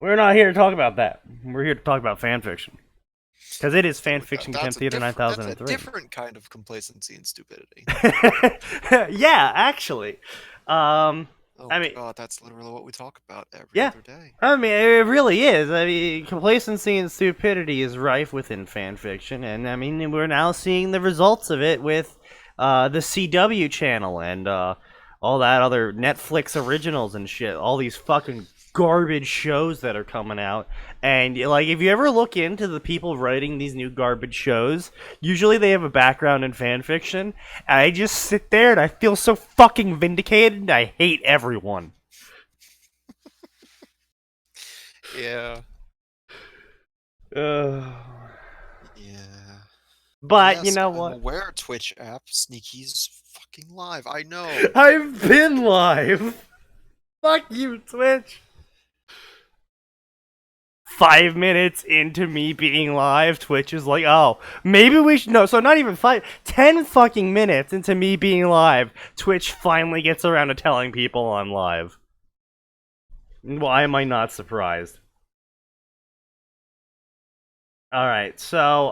We're not here to talk about that. We're here to talk about fanfiction. Because it is Fanfiction That's Contempt a Theater that's a 9003. different kind of complacency and stupidity. Yeah, actually. Um, Oh I mean, God, that's literally what we talk about every yeah. other day. I mean, it really is. I mean, complacency and stupidity is rife within fanfiction, and I mean, we're now seeing the results of it with the CW channel and all that other Netflix originals and shit. All these fucking garbage shows that are coming out. And like, if you ever look into the people writing these new garbage shows, usually they have a background in fanfiction. And I just sit there and I feel so fucking vindicated, and I hate everyone. Yeah, Ugh. yeah. But you Yes, know I'm what? aware. Twitch app, Sneaky's fucking live. I know. I've been live. Fuck you, Twitch. 5 minutes into me being live, Twitch is like, oh, maybe we should. No, so not even 10 fucking minutes into me being live, Twitch finally gets around to telling people I'm live. Why am I not surprised? Alright, so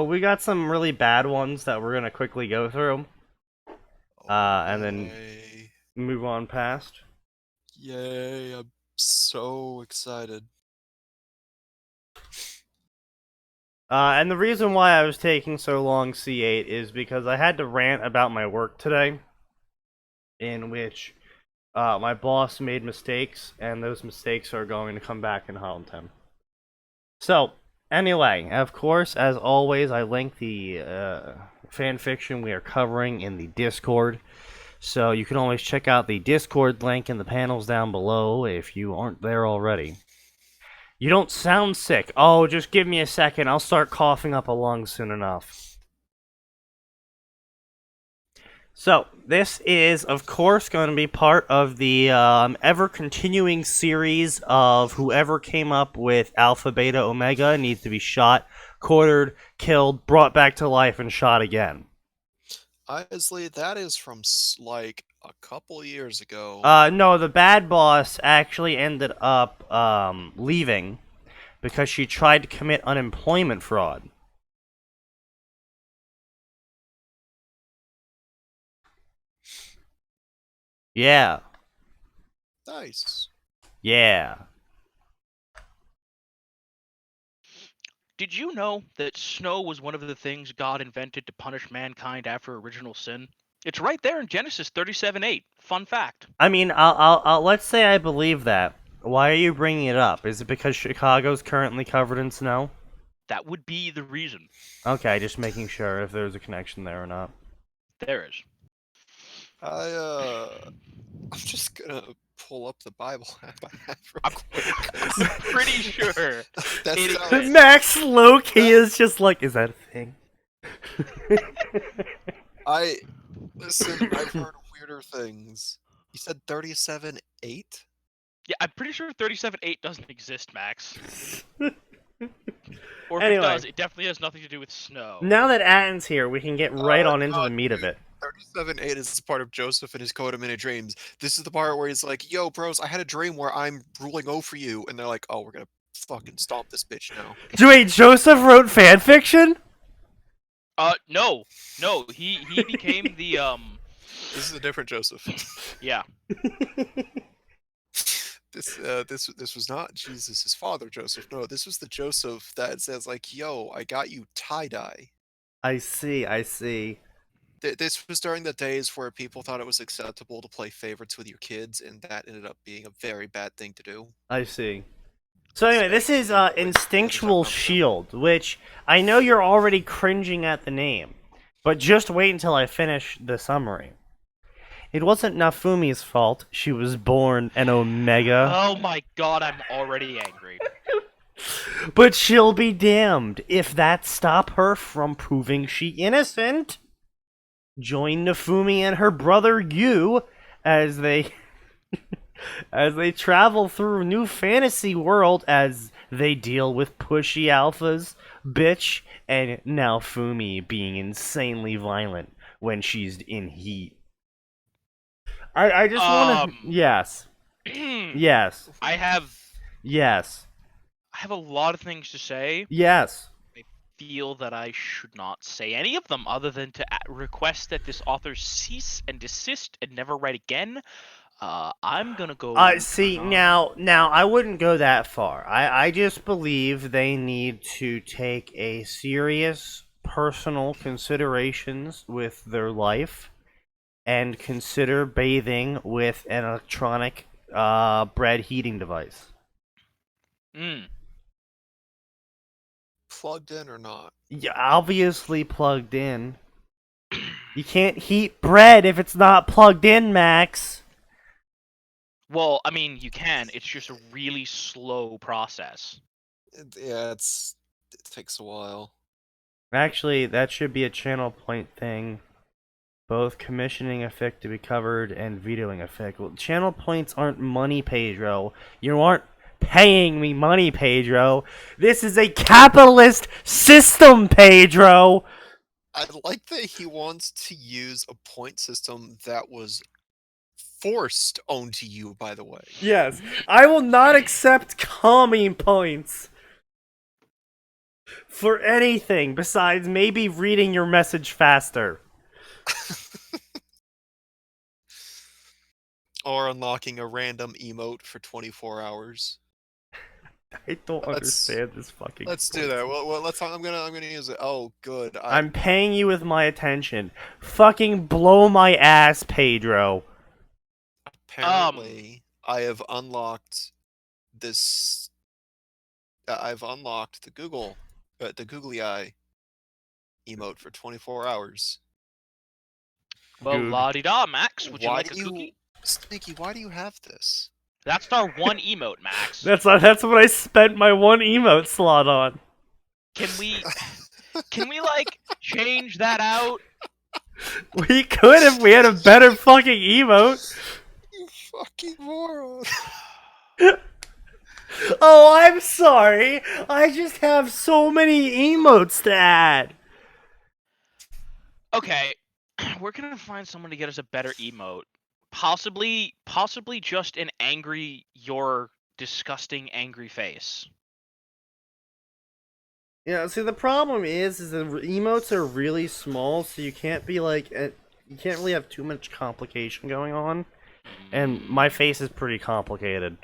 we got some really bad ones that we're gonna quickly go through, Oh and then yay, move on past. yay! I'm so excited. And the reason why I was taking so long, C8, is because I had to rant about my work today, in which my boss made mistakes, and those mistakes are going to come back and haunt him. So, anyway, of course, as always, I link the fan fiction we are covering in the Discord. So you can always check out the Discord link in the panels down below if you aren't there already. You don't sound sick. Oh, just give me a second. I'll start coughing up a lung soon enough. So, this is, of course, going to be part of the ever-continuing series of whoever came up with Alpha, Beta, Omega needs to be shot, quartered, killed, brought back to life, and shot again. Honestly, that is from like a couple years ago. No, the bad boss actually ended up leaving because she tried to commit unemployment fraud. Yeah. Nice. Yeah. Did you know that snow was one of the things God invented to punish mankind after original sin? It's right there in Genesis 37:8. Fun fact. I mean, let's say I believe that. Why are you bringing it up? Is it because Chicago's currently covered in snow? That would be the reason. Okay, just making sure if there's a connection there or not. There is. I'm just gonna pull up the Bible app I have real I'm, quick. I'm pretty sure. That It sounds. exists. Max Loki is just like, is that a thing? Listen. I've heard weirder things. You said 37:8. Yeah, I'm pretty sure 37:8 doesn't exist, Max. Or if it Anyway, does, it definitely has nothing to do with snow. now that Atin's here, we can get right on into No, the meat of dude. it. 37:8 is part of Joseph and his Code of Many Dreams. This is the part where he's like, "Yo, bros, I had a dream where I'm ruling over you," and they're like, "Oh, we're gonna fucking stomp this bitch now." Wait, Joseph wrote fanfiction? No. He became the This is a different Joseph. yeah. This was not Jesus' father, Joseph. No, this was the Joseph that says like, "Yo, I got you tie-dye." I see, I see. This was during the days where people thought it was acceptable to play favorites with your kids, and that ended up being a very bad thing to do. I see. So anyway, this is Especially when teenagers Instinctual outnumber them. Shield, which I know you're already cringing at the name, but just wait until I finish the summary. It wasn't Nafumi's fault. She was born an Omega. Oh my god, I'm already angry. But she'll be damned if that stop her from proving she innocent. Join Nafumi and her brother Yu as they as they travel through a new fantasy world as they deal with pushy alphas, bitch, and now Fumi being insanely violent when she's in heat. I just want to. Yes. Yes. I have Yes. a lot of things to say. Yes. I feel that I should not say any of them other than to request that this author cease and desist and never write again. I'm gonna go. See, turn on- now I wouldn't go that far. I just believe they need to take a serious personal considerations with their life and consider bathing with an electronic bread heating device. Plugged in or not? Yeah, obviously plugged in. You can't heat bread if it's not plugged in, Max. Well, I mean, you can. It's just a really slow process. Yeah, it takes a while. Actually, that should be a channel point thing. Both commissioning effect to be covered and vetoing effect. Well, channel points aren't money, Pedro. You aren't paying me money, Pedro. This is a capitalist system, Pedro. I like that he wants to use a point system that was forced onto you, by the way. Yes, I will not accept commie points for anything besides maybe reading your message faster. Or unlocking a random emote for 24 hours. I don't understand this fucking. Let's do that. Well, let's. I'm gonna use it. Oh, good. I'm paying you with my attention. Fucking blow my ass, Pedro. Apparently, I have unlocked this. I've unlocked the googly eye emote for 24 hours. Well, Dude. la-di-da, Max. Would you Why like do a you, cookie? Sneaky? Why do you have this? That's our one emote, Max. That's what I spent my one emote slot on. Can we like change that out? We could if we had a better fucking emote. You fucking moron. Oh, I'm sorry. I just have so many emotes to add. Okay, we're gonna find someone to get us a better emote. Possibly just an angry, your disgusting angry face. Yeah, see the problem is the emotes are really small, so you can't be like, you can't really have too much complication going on. And my face is pretty complicated.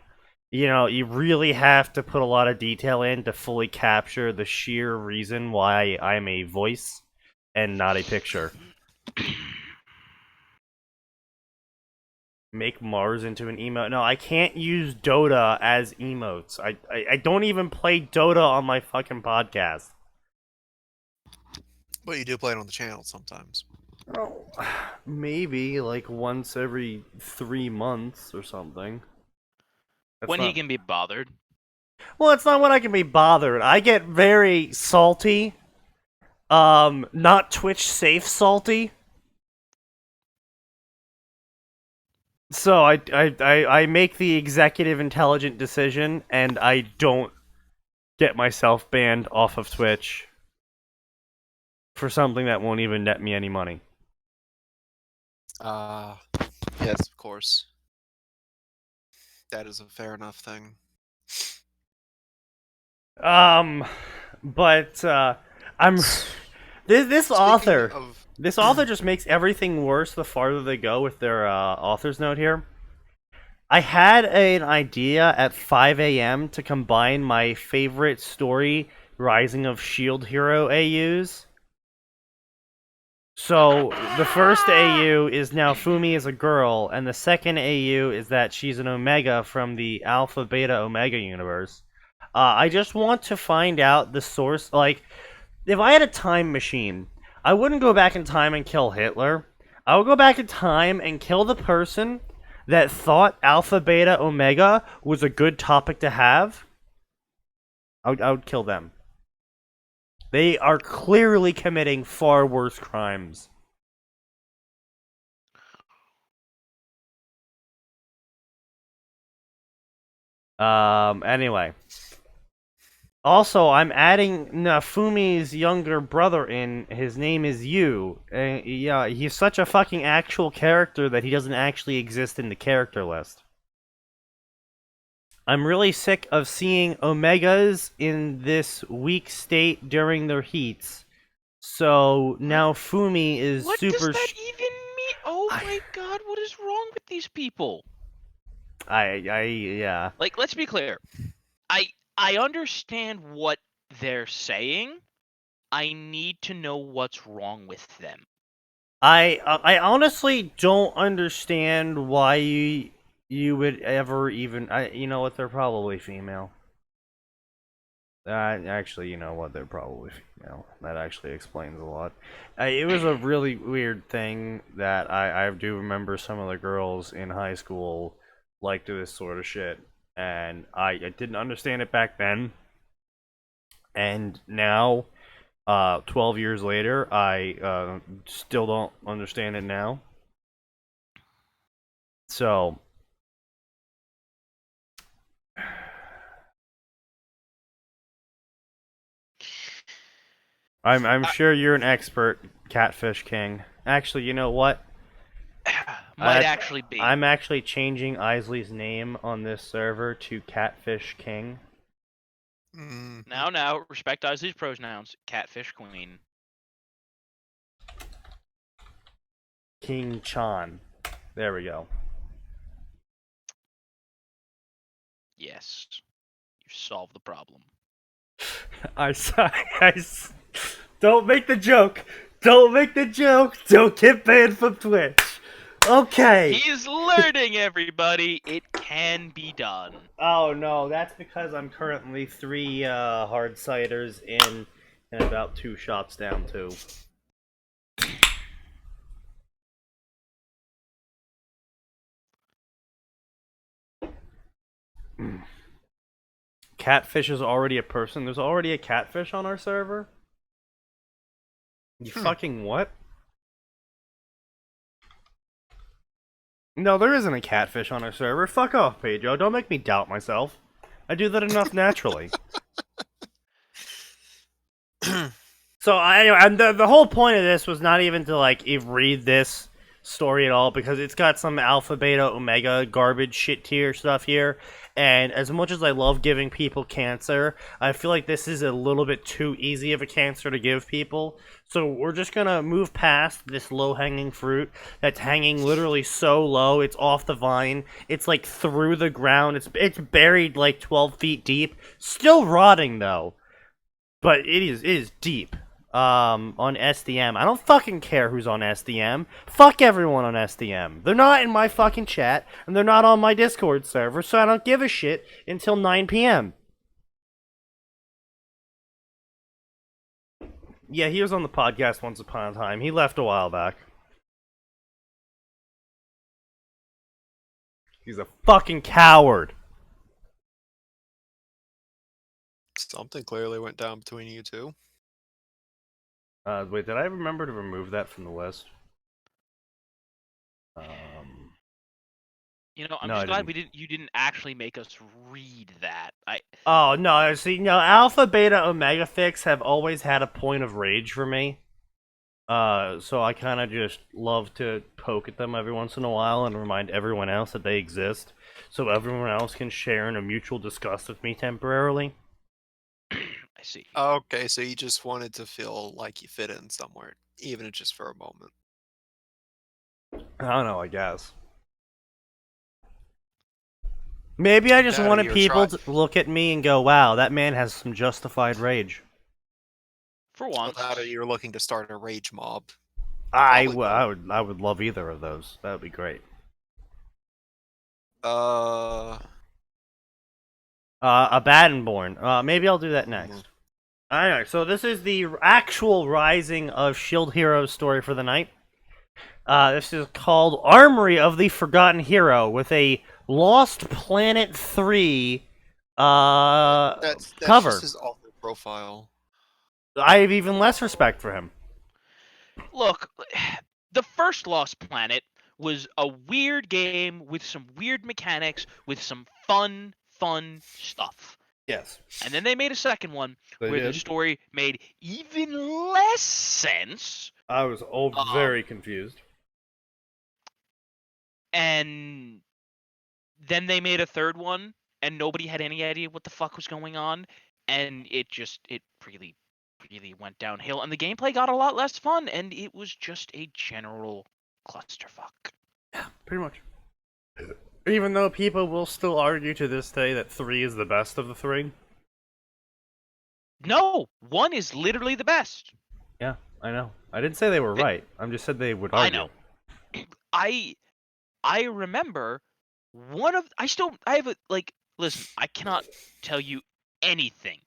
You know, you really have to put a lot of detail in to fully capture the sheer reason why I'm a voice and not a picture. Make Mars into an emote. No, I can't use Dota as emotes. I don't even play Dota on my fucking podcast. But you do play it on the channel sometimes. Oh, maybe like once every 3 months or something. That's When he not... can be bothered. Well, it's not when I can be bothered. I get very salty. Not Twitch safe salty. So I make the executive intelligent decision, and I don't get myself banned off of Twitch for something that won't even net me any money. Yes, of course. That is a fair enough thing. But I'm this author. Of... This author just makes everything worse the farther they go with their author's note here. I had an idea at 5 a.m. to combine my favorite story, Rising of Shield Hero AUs. So, the first AU is now Fumi is a girl, and the second AU is that she's an Omega from the Alpha Beta Omega universe. I just want to find out the source, like, if I had a time machine, I wouldn't go back in time and kill Hitler. I would go back in time and kill the person that thought Alpha, Beta, Omega was a good topic to have. I would kill them. They are clearly committing far worse crimes. Anyway. Also, I'm adding Nafumi's younger brother in. His name is Yu. Yeah, he's such a fucking actual character that he doesn't actually exist in the character list. I'm really sick of seeing Omegas in this weak state during their heats. So now Fumi is What super. does that even mean? Oh my god, what is wrong with these people? Yeah. Like, let's be clear. I understand what they're saying. I need to know what's wrong with them. I honestly don't understand why you would ever even. You know what? They're probably female. Actually, you know what? They're probably female. That actually explains a lot. It was a really weird thing that I do remember some of the girls in high school liked this sort of shit, and I didn't understand it back then. And now, 12 years later, I still don't understand it now. So, I'm sure you're an expert, Catfish King. Actually, you know what? Might actually be. I'm actually changing Isley's name on this server to Catfish King. Now, respect Isley's pronouns. Catfish Queen. King Chan. There we go. Yes. You solved the problem. Don't make the joke. Don't make the joke. Don't get banned from Twitch. Okay. He's learning, everybody. It can be done. Oh no, that's because I'm currently 3 hard ciders in and about 2 shots down too. Catfish is already a person. There's already a catfish on our server? You fucking what? No, there isn't a catfish on our server. Fuck off, Pedro. Don't make me doubt myself. I do that enough naturally. So anyway, and the whole point of this was not even to like read this story at all, because it's got some alpha, beta, omega garbage shit tier stuff here. And as much as I love giving people cancer, I feel like this is a little bit too easy of a cancer to give people. So we're just gonna move past this low-hanging fruit that's hanging literally so low, it's off the vine. It's like through the ground. It's buried like 12 feet deep. Still rotting though. But it is deep. On SDM. I don't fucking care who's on SDM. Fuck everyone on SDM. They're not in my fucking chat, and they're not on my Discord server, so I don't give a shit until 9 p.m. Yeah, he was on the podcast once upon a time. He left a while back. He's a fucking coward. Something clearly went down between you two. Wait, did I remember to remove that from the list? You know, I'm No, just I glad didn't. you didn't actually make us read that. Oh, no, see, no, Alpha, Beta, Omega Fix have always had a point of rage for me. So I kind of just love to poke at them every once in a while and remind everyone else that they exist, so everyone else can share in a mutual disgust with me temporarily. I see. Okay, so you just wanted to feel like you fit in somewhere, even if just for a moment. I don't know, I guess. Maybe I just That or wanted your people tribe. to look at me and go, wow, that man has some justified rage. For Well, once. that or you're looking to start a rage mob. I Probably both. would love either of those. That would be great. A Badenborn. Maybe I'll do that next. Alright, so this is the actual rising of Shield Heroes story for the night. This is called Armory of the Forgotten Hero, with a Lost Planet 3 That's cover. just his author profile. I have even less respect for him. Look, the first Lost Planet was a weird game with some weird mechanics, with some fun stuff. Yes. And then they made a second one They where the did. story made even less sense. I was very confused. And then they made a third one and nobody had any idea what the fuck was going on, and it really went downhill, and the gameplay got a lot less fun, and it was just a general clusterfuck. Yeah, pretty much. Even though people will still argue to this day that 3 is the best of the 3. No, 1 is literally the best. Yeah, I know. I didn't say they were right. I just said they would argue. I know. I remember I have a, like, listen, I cannot tell you anything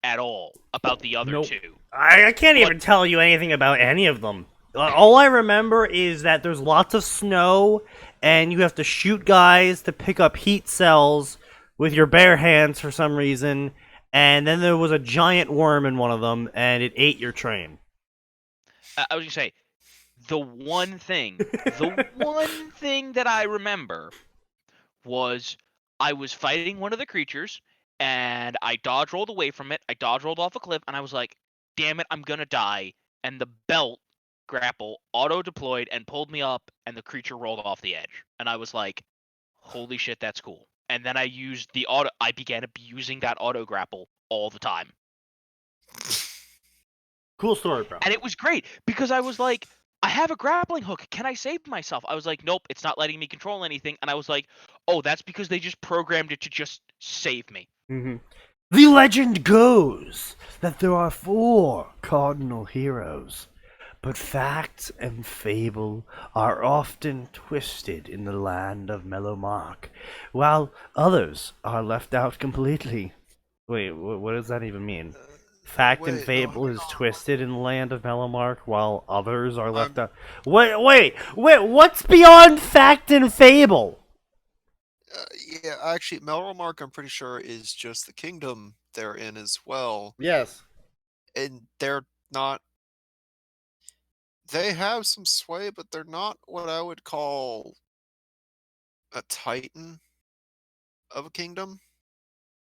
at all about the other two. I can't even tell you anything about any of them. All I remember is that there's lots of snow, and you have to shoot guys to pick up heat cells with your bare hands for some reason, and then there was a giant worm in one of them, and it ate your train. I was gonna say, the one thing that I remember was I was fighting one of the creatures, and I dodge rolled away from it. I dodge rolled off a cliff, and I was like, damn it, I'm gonna die. And the belt grapple auto-deployed and pulled me up, and the creature rolled off the edge. And I was like, holy shit, that's cool. And then I began abusing that auto-grapple all the time. Cool story, bro. And it was great, because I was like, I have a grappling hook. Can I save myself? I was like, nope, it's not letting me control anything. And I was like, oh, that's because they just programmed it to just save me. Mm-hmm. The legend goes that there are 4 cardinal heroes, but fact and fable are often twisted in the land of Melomark, while others are left out completely. Wait, what does that even mean? Fact and fable is twisted in the land of Melomark, while others are left out. Wait, what's beyond fact and fable? Yeah, actually, Melromark, I'm pretty sure, is just the kingdom they're in as well. Yes. And they're not... They have some sway, but they're not what I would call a titan of a kingdom.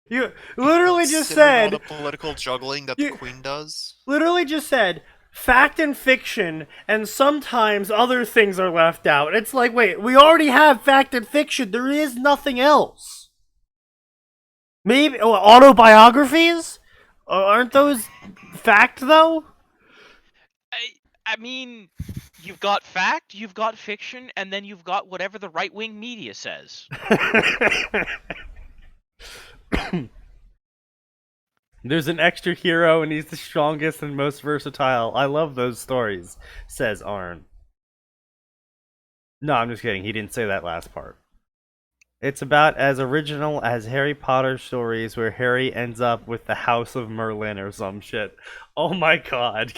You literally just Considering said... all the political juggling that the queen does. Literally just said... fact and fiction, and sometimes other things are left out. It's like, wait, we already have fact and fiction. There is nothing else. Maybe autobiographies? Aren't those fact, though? I mean, you've got fact, you've got fiction, and then you've got whatever the right-wing media says. There's an extra hero, and he's the strongest and most versatile. I love those stories, says Arn. No, I'm just kidding. He didn't say that last part. It's about as original as Harry Potter stories where Harry ends up with the House of Merlin or some shit. Oh my god.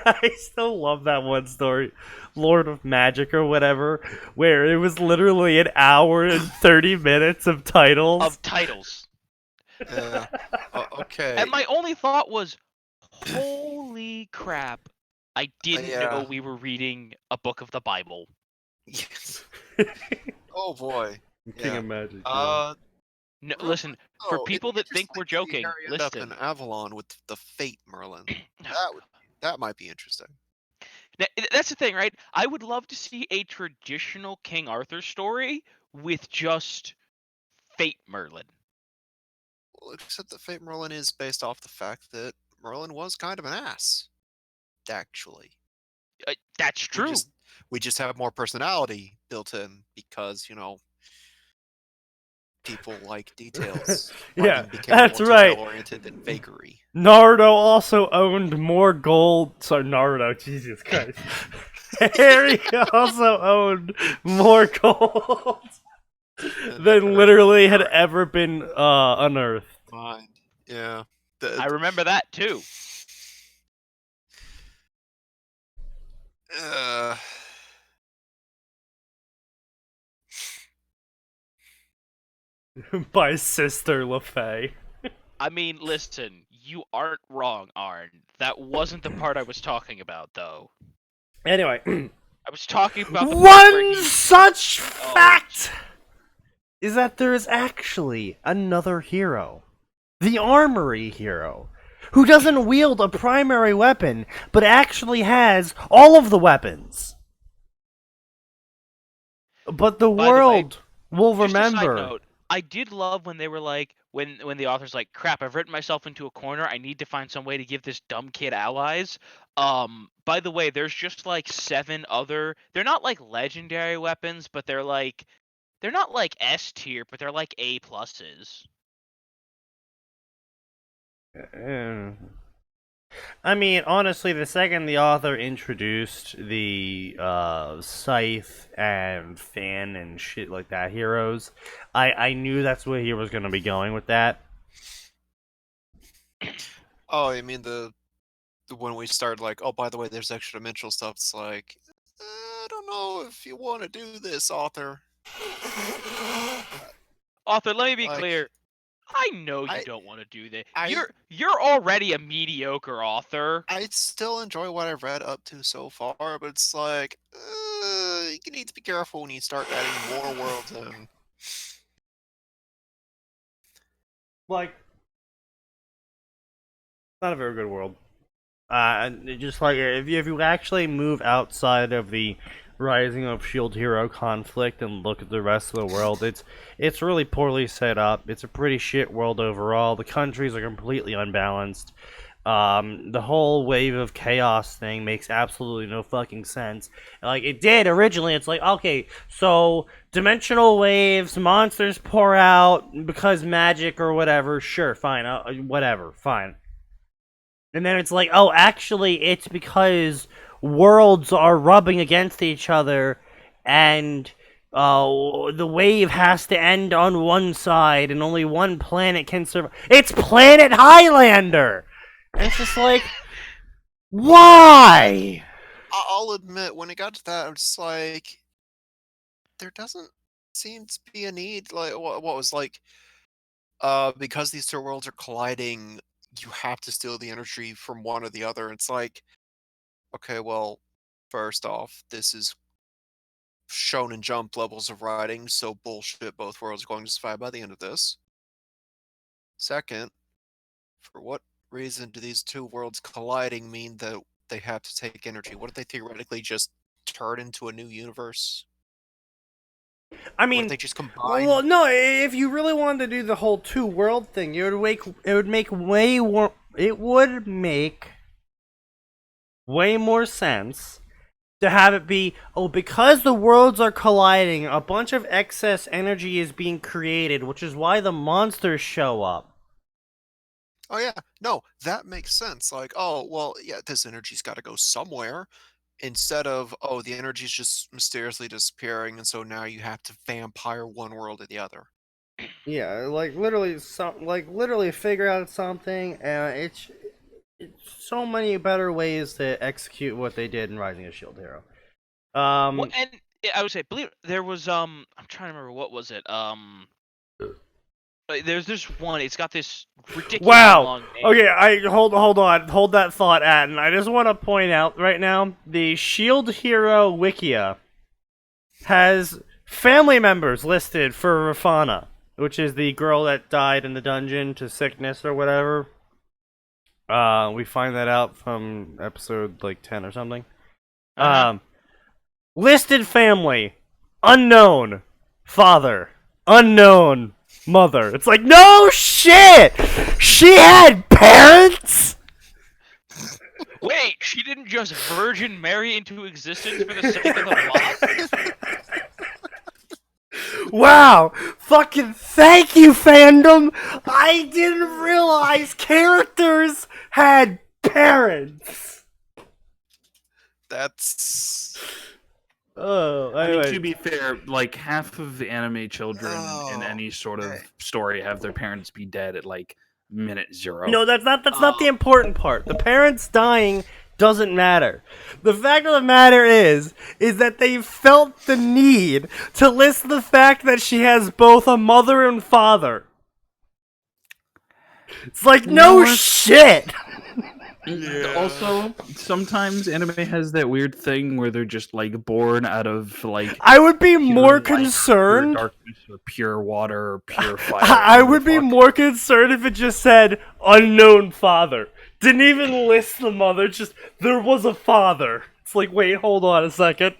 I still love that one story. Lord of Magic or whatever, where it was literally an hour and 30 minutes of titles. Okay. And my only thought was, holy crap, I didn't know we were reading a book of the Bible. Yes. Oh boy. King of Magic. No, listen, for people that think we're joking, listen. Up in Avalon with the Fate Merlin. That might be interesting. Now, that's the thing, right? I would love to see a traditional King Arthur story with just Fate Merlin. Well, except that Fate Merlin is based off the fact that Merlin was kind of an ass. Actually. That's true. We just have more personality built in because, people like details. Yeah, that's right. Oriented than fakery. Naruto also owned more gold. Sorry, Naruto. Jesus Christ. Harry also owned more gold than literally had ever been unearthed. Fine. Yeah. I remember that too. By Sister LaFay. I mean, listen, you aren't wrong, Arn. That wasn't the part I was talking about, though. Anyway. I was talking about the one such fact is that there is actually another hero. The Armory hero. Who doesn't wield a primary weapon, but actually has all of the weapons. But the world will remember I did love when they were like, when the author's like, crap, I've written myself into a corner. I need to find some way to give this dumb kid allies. By the way, there's just like 7 other. They're not like legendary weapons, but they're not like S tier, but they're like A pluses. I mean, honestly, the second the author introduced the Scythe and Fan and shit like that heroes, I knew that's where he was going to be going with that. Oh, I mean when we started like, oh, by the way, there's extra dimensional stuff. It's like, I don't know if you want to do this, author. Author, let me be Like, clear. I know you I- don't want to do that. I- You're already a mediocre author. I still enjoy what I've read up to so far, but it's like, you need to be careful when you start adding more worlds in. Like, not a very good world. Just like if you actually move outside of the Rising of Shield Hero conflict and look at the rest of the world, it's really poorly set up. It's a pretty shit world overall. The countries are completely unbalanced. The whole wave of chaos thing makes absolutely no fucking sense. Like, it did originally. It's like, okay, so dimensional waves, monsters pour out because magic or whatever. Sure, fine, whatever, fine. And then it's like, oh, actually, it's because worlds are rubbing against each other, and the wave has to end on one side, and only one planet can survive. It's Planet Highlander! And it's just like, why? I'll admit, when it got to that, I'm just like, there doesn't seem to be a need. Like, what was like, because these 2 worlds are colliding, you have to steal the energy from one or the other. It's like, okay, well, first off, this is Shonen Jump levels of writing, so bullshit, both worlds are going to survive by the end of this. Second, for what reason do these 2 worlds colliding mean that they have to take energy? What if they theoretically just turn into a new universe? I What mean, if they just combine? well, no. If you really wanted to do the whole 2 world thing, it would make way more sense to have it be, oh, because the worlds are colliding, a bunch of excess energy is being created, which is why the monsters show up. Oh yeah, no, that makes sense. Like, oh, well, yeah, this energy's got to go somewhere. Instead of, oh, the energy's just mysteriously disappearing, and so now you have to vampire one world or the other. Yeah, like literally figure out something, and it's so many better ways to execute what they did in Rising of Shield Hero. Well, and I would say, believe there was I'm trying to remember, what was it? There's this one. It's got this ridiculous long name. Okay, hold that thought, Atin. I just want to point out right now, the Shield Hero Wikia has family members listed for Rafana, which is the girl that died in the dungeon to sickness or whatever. We find that out from episode like 10 or something. Listed family, unknown father, unknown mother. It's like, no shit! She had parents? Wait, she didn't just Virgin Mary into existence for the sake of the plot? Wow! Fucking thank you, fandom! I didn't realize characters had parents! That's... Oh, I anyway. mean, to be fair, like half of the anime children in any sort of story have their parents be dead at like minute 0. No, that's not the important part. The parents dying doesn't matter. The fact of the matter is that they felt the need to list the fact that she has both a mother and father. It's like, no shit! Yeah. Also, sometimes anime has that weird thing where they're just like born out of like. I would be more light, concerned. Pure darkness or pure water or pure fire. I would be more concerned if it just said unknown father. Didn't even list the mother. Just there was a father. It's like, wait, hold on a second.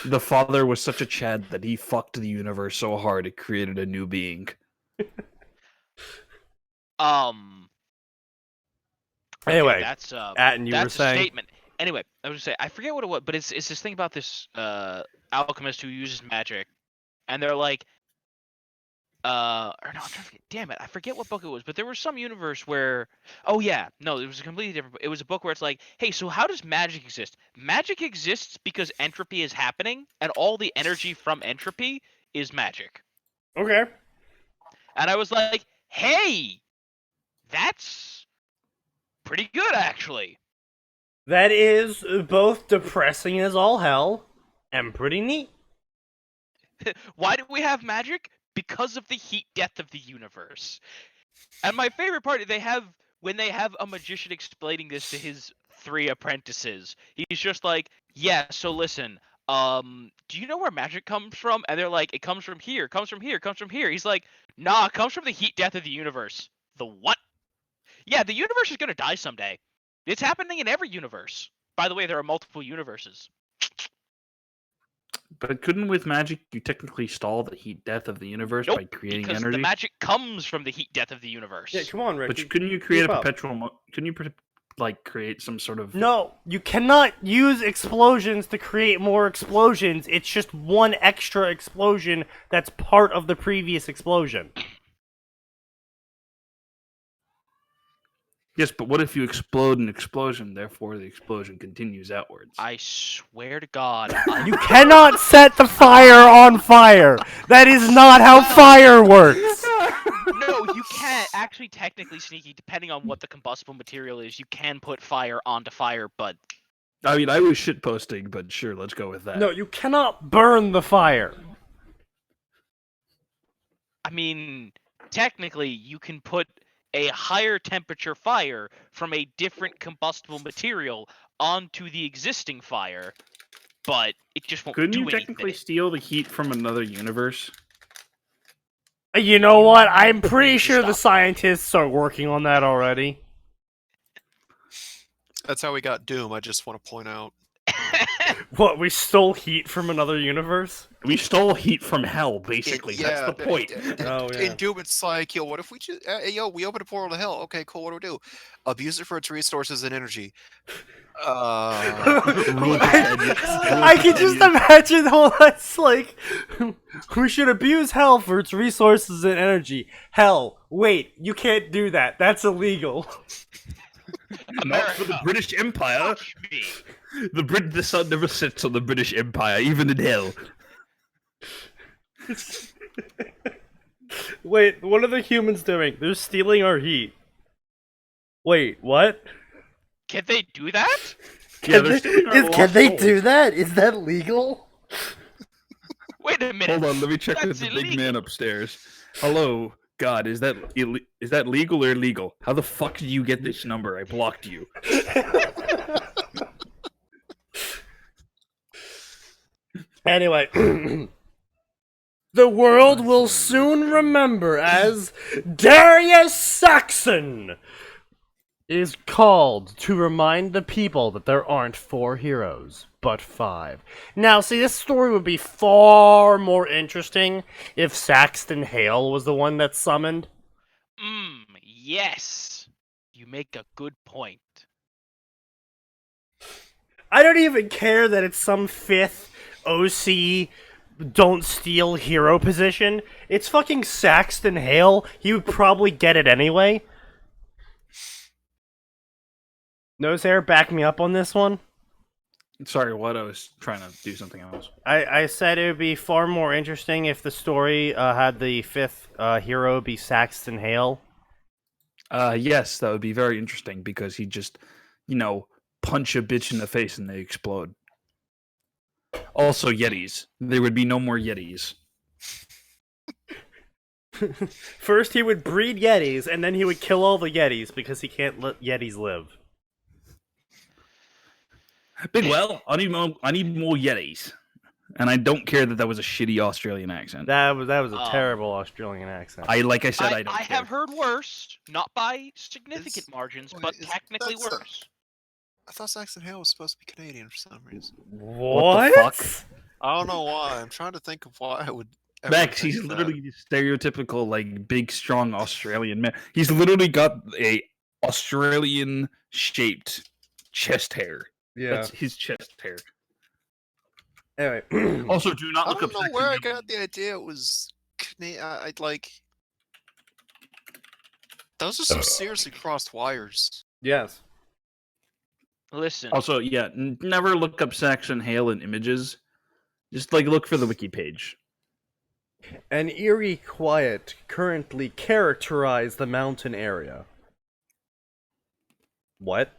The father was such a Chad that he fucked the universe so hard it created a new being. Anyway, that's Atin, you were that's a saying? statement. Anyway, I was gonna say I forget what it was, but it's this thing about this alchemist who uses magic, and they're like, or no, I'm trying to forget. Damn it, I forget what book it was, but there was some universe where, oh yeah, no, it was a completely different. It was a book where it's like, hey, so how does magic exist? Magic exists because entropy is happening, and all the energy from entropy is magic. Okay. And I was like, hey, that's pretty good actually. That is both depressing as all hell and pretty neat. Why do we have magic? Because of the heat death of the universe. And my favorite part, when they have a magician explaining this to his 3 apprentices, he's just like, yeah, so listen, do you know where magic comes from? And they're like, it comes from here, comes from here, comes from here. He's like, nah, it comes from the heat death of the universe. The what? Yeah, the universe is gonna die someday. It's happening in every universe. By the way, there are multiple universes. But couldn't with magic you technically stall the heat death of the universe Nope, by creating because energy? the magic comes from the heat death of the universe. Yeah, come on, Ricky. But couldn't you create keep a up. perpetual? Couldn't you create some sort of? No, you cannot use explosions to create more explosions. It's just one extra explosion that's part of the previous explosion. Yes, but what if you explode an explosion? Therefore, the explosion continues outwards. I swear to God. You cannot set the fire on fire. That is not how fire works. No, you can't. Actually, technically, Sneaky, depending on what the combustible material is, you can put fire onto fire, but... I mean, I was shitposting, but sure, let's go with that. No, you cannot burn the fire. I mean, technically, you can put a higher temperature fire from a different combustible material onto the existing fire, but it just won't Couldn't do you anything. technically steal the heat from another universe? You know what? I'm pretty sure the Stop. scientists are working on that already. That's how we got Doom, I just want to point out. What, we stole heat from another universe? We stole heat from hell, basically. That's the point. Oh, yeah. In Doom, it's like, yo, what if we just, we open a portal to hell. Okay, cool, what do we do? Abuse it for its resources and energy. I can just imagine how that's like. We should abuse hell for its resources and energy. Hell, wait, you can't do that. That's illegal. Not for the British Empire. Watch me. The sun never sets on the British Empire, even in hell. Wait, what are the humans doing? They're stealing our heat. Wait, what? Can they do that? Yeah, they're stealing our Can lost they souls. do that? Is that legal? Wait a minute. Hold on, let me check with That's the big illegal. man upstairs. Hello, God, is that legal or illegal? How the fuck did you get this number? I blocked you. Anyway, the world will soon remember as Darius Saxon is called to remind the people that there aren't 4 heroes, but 5. Now, see, this story would be far more interesting if Saxton Hale was the one that's summoned. Yes. You make a good point. I don't even care that it's some 5th OC don't steal hero position. It's fucking Saxton Hale. He would probably get it anyway. Nosehair, back me up on this one. Sorry, what? I was trying to do something else. I said it would be far more interesting if the story had the 5th hero be Saxton Hale. Yes, that would be very interesting because he'd just, punch a bitch in the face and they explode. Also, Yetis. There would be no more Yetis. First, he would breed Yetis, and then he would kill all the Yetis because he can't let Yetis live. Bigwell, I need more Yetis. And I don't care that was a shitty Australian accent. That was a terrible Australian accent. I don't care. I have heard worse, not by significant margins, but is technically that so? worse. I thought Saxon Hale was supposed to be Canadian for some reason. What? What the fuck? I don't know why. I'm trying to think of why I would. Ever Max, think he's that. literally the stereotypical, like, big, strong Australian man. He's literally got a Australian-shaped chest hair. Yeah. That's his chest hair. Anyway. Also, do not I look don't up know Saxon where I Devil. got the idea it was. I'd like. Those are some seriously crossed wires. Yes. Listen, Also, yeah, never look up Saxon Hale in images. Just, like, look for the wiki page. An eerie quiet currently characterize the mountain area. What?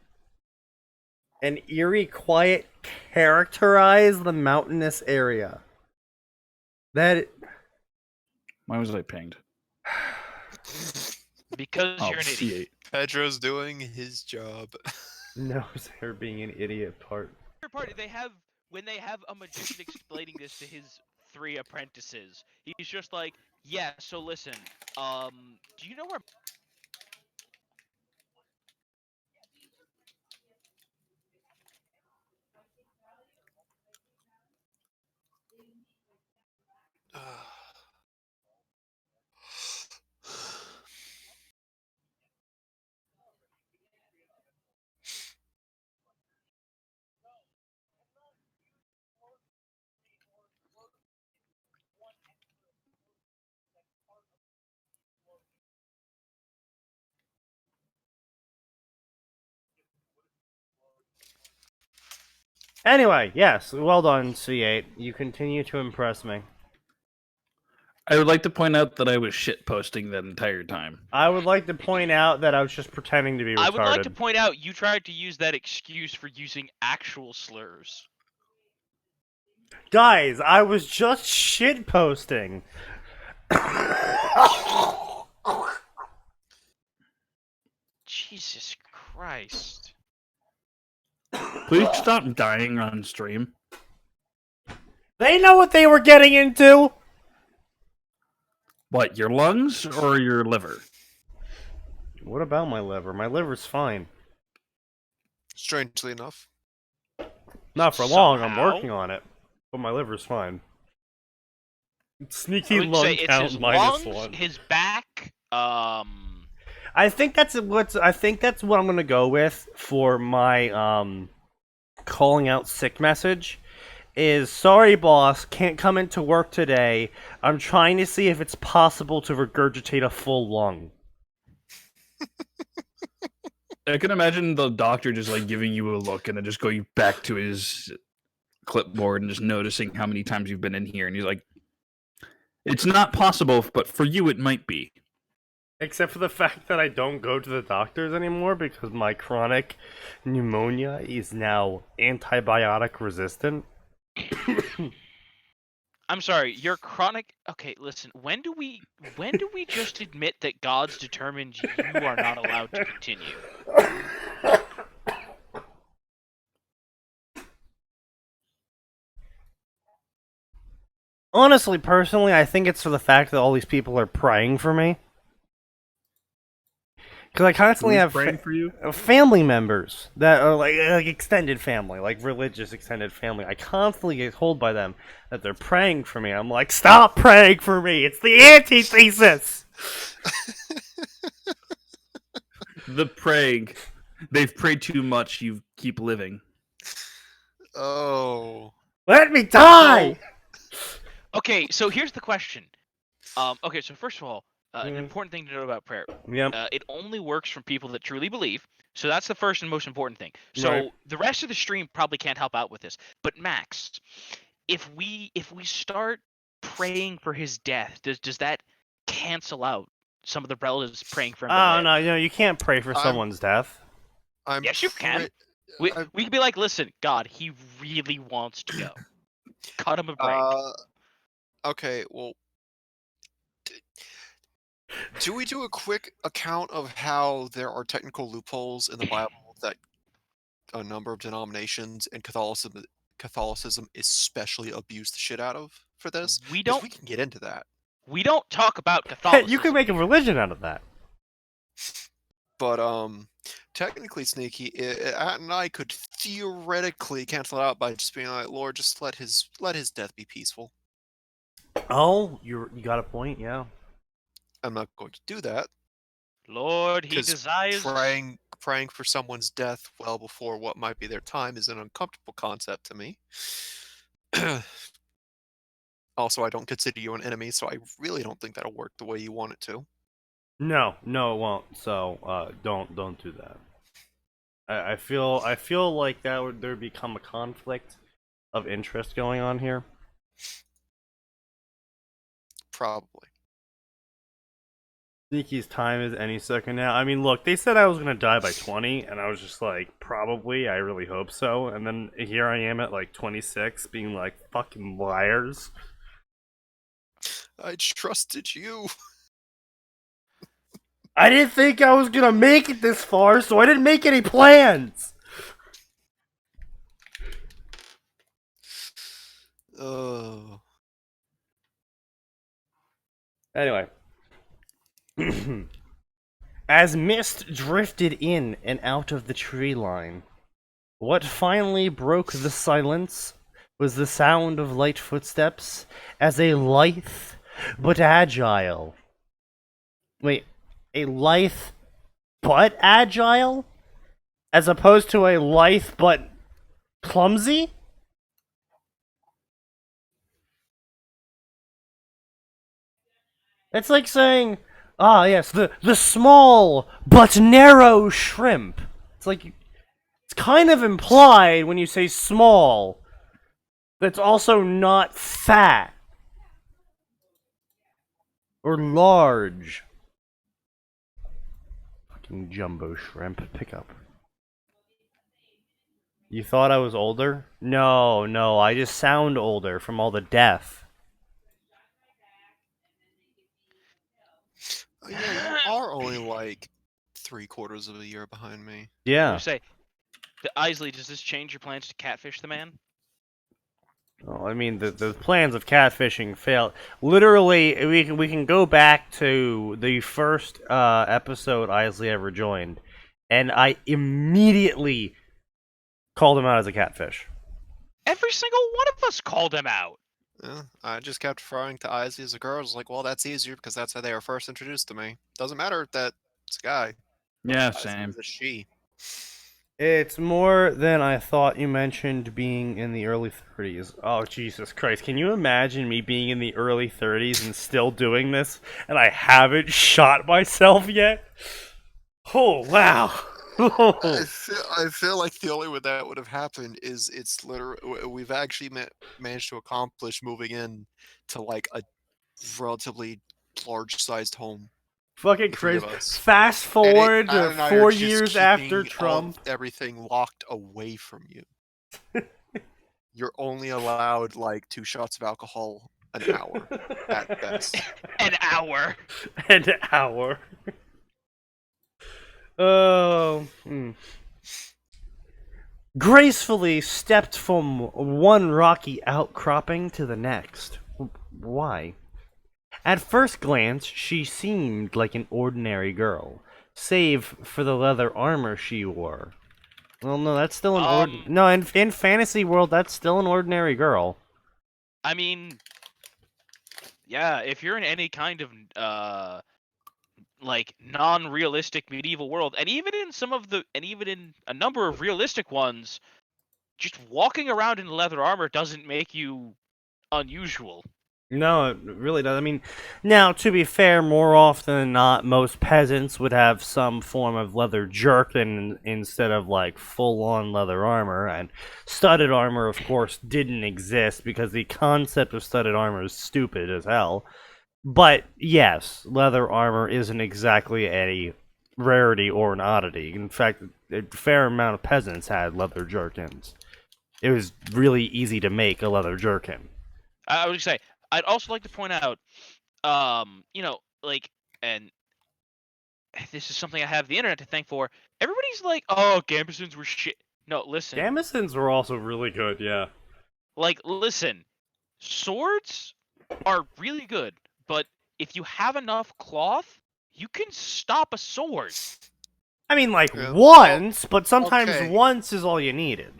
An eerie quiet characterize the mountainous area. That Why was I pinged? because Oh, you're an idiot. C8. Pedro's doing his job. knows her being an idiot part. Party, when they have a magician explaining this to his 3 apprentices, he's just like, yeah, so listen, do you know where Anyway, yes, well done, C8. You continue to impress me. I would like to point out that I was shitposting that entire time. I would like to point out that I was just pretending to be retarded. I would like to point out you tried to use that excuse for using actual slurs. Guys, I was just shitposting. Jesus Christ. Please stop dying on stream. They know what they were getting into. What, your lungs or your liver? What about my liver? My liver's fine. Strangely enough. Not for long, I'm Somehow. working on it. But my liver's fine. I Sneaky would lung say it's count his minus lungs, 1. his back, I think that's what I'm gonna go with for my calling out sick message. Is sorry boss, can't come into work today. I'm trying to see if it's possible to regurgitate a full lung. I can imagine the doctor just like giving you a look and then just going back to his clipboard and just noticing how many times you've been in here, and he's like, "It's not possible, but for you it might be." Except for the fact that I don't go to the doctors anymore because my chronic pneumonia is now antibiotic resistant. I'm sorry, your chronic. Okay, listen. When do we just admit that God's determined you are not allowed to continue? Honestly, personally, I think it's for the fact that all these people are praying for me. Because I constantly Who's have praying for you? family members that are like extended family, like religious extended family. I constantly get told by them that they're praying for me. I'm like, stop praying for me! It's the antithesis! The praying. They've prayed too much, you keep living. Oh. Let me die! Okay, so here's the question. Okay, so first of all, an Mhm. important thing to know about prayer. Yep. It only works from people that truly believe. So that's the first and most important thing. So Right. the rest of the stream probably can't help out with this. But Max, if we start praying for his death, does that cancel out some of the relatives praying for him? to Oh, live? no, you can't pray for someone's death. I'm Yes, you can. We can be like, listen, God, he really wants to go. Cut him a break. Okay, well, do we do a quick account of how there are technical loopholes in the Bible that a number of denominations and Catholicism especially abuse the shit out of for this? We 'Cause don't we can get into that, we don't talk about Hey, Catholicism. you can make a religion out of that. but Technically, Sneaky, At and I could theoretically cancel it out by just being like, Lord, just let his death be peaceful. Oh, you got a point, yeah. I'm not going to do that Lord, he because desires. praying for someone's death well before what might be their time is an uncomfortable concept to me. Also, I don't consider you an enemy, so I really don't think that'll work the way you want it to. No, it won't. So, don't do that. I feel like that would there become a conflict of interest going on here. Probably. Sneaky's time is any second now. I mean, look, they said I was gonna die by 20, and I was just like, probably. I really hope so. And then here I am at like 26, being like, fucking liars. I trusted you. I didn't think I was gonna make it this far, so I didn't make any plans. Oh. Anyway. As mist drifted in and out of the tree line, what finally broke the silence was the sound of light footsteps as a lithe but agile. Wait, a lithe but agile? As opposed to a lithe but clumsy? It's like saying, yes, the small but narrow shrimp. It's like, it's kind of implied when you say small, that's also not fat. Or large. Fucking jumbo shrimp. Pick up. You thought I was older? No, I just sound older from all the death. Yeah, you are only like 3/4 of a year behind me. Yeah. Say, Isley, does this change your plans to catfish the man? Well, I mean, the plans of catfishing failed. Literally, we can go back to the first episode Isley ever joined, and I immediately called him out as a catfish. Every single one of us called him out. Yeah, I just kept referring to Izzy as a girl. I was like, well, that's easier because that's how they were first introduced to me. Doesn't matter that it's a guy. Yeah, Izzy same. was a she. It's more than I thought. You mentioned being in the early 30s. Oh, Jesus Christ. Can you imagine me being in the early 30s and still doing this, and I haven't shot myself yet? Oh, wow. I feel like the only way that would have happened is it's literally we've actually managed to accomplish moving in to like a relatively large-sized home. Fucking The three of crazy. us. Fast forward to Adam and I are 4 just years after keeping Trump. everything locked away from you. You're only allowed like 2 shots of alcohol an hour at best. An hour. An hour. Oh. Gracefully stepped from one rocky outcropping to the next. Why? At first glance, she seemed like an ordinary girl, save for the leather armor she wore. Well, no, that's still an No, in fantasy world, that's still an ordinary girl. I mean, yeah, if you're in any kind of like non-realistic medieval world, and even in a number of realistic ones, just walking around in leather armor doesn't make you unusual. No, it really does. I mean, now, to be fair, more often than not, most peasants would have some form of leather jerkin instead of, like, full-on leather armor. And studded armor, of course, didn't exist because the concept of studded armor is stupid as hell. But, yes, leather armor isn't exactly a rarity or an oddity. In fact, a fair amount of peasants had leather jerkins. It was really easy to make a leather jerkin. I would say, I'd also like to point out, like, and this is something I have the internet to thank for. Everybody's like, "Oh, Gambesons were shit." No, listen. Gambesons were also really good, yeah. Like, listen. Swords are really good, but if you have enough cloth, you can stop a sword. I mean, like, Yeah. once, but sometimes okay. once is all you needed.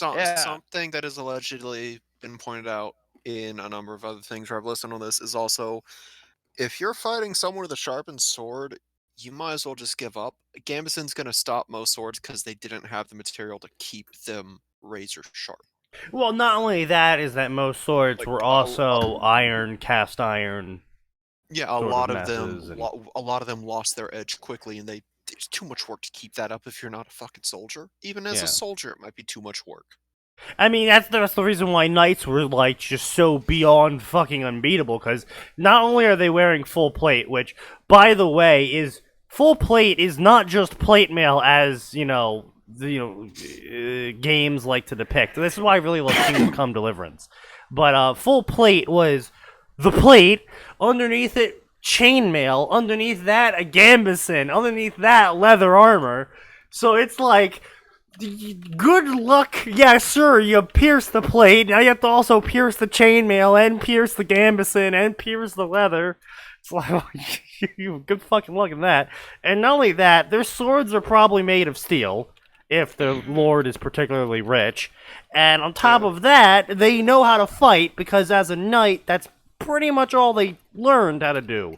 Yeah. Something that has allegedly been pointed out in a number of other things where I've listened on this is also, if you're fighting someone with a sharpened sword, you might as well just give up. Gambeson's gonna stop most swords because they didn't have the material to keep them razor sharp. Well, not only that is that most swords Like, were also iron, cast iron. Yeah, a sort of lot of them, messes and- a lot of them lost their edge quickly, and there's too much work to keep that up if you're not a fucking soldier. Even as Yeah. a soldier, it might be too much work. I mean, that's the reason why knights were, like, just so beyond fucking unbeatable, because not only are they wearing full plate, which, by the way, is... Full plate is not just plate mail as, games like to depict. This is why I really love Kingdom Come Deliverance. But full plate was the plate, underneath it chainmail, underneath that a gambeson, underneath that leather armor. So it's like, good luck. Yeah, sure, you pierce the plate, now you have to also pierce the chainmail, and pierce the gambeson, and pierce the leather. It's like, you good fucking luck in that. And not only that, their swords are probably made of steel, if the lord is particularly rich. And on top of that, they know how to fight, because as a knight, that's pretty much all they learned how to do.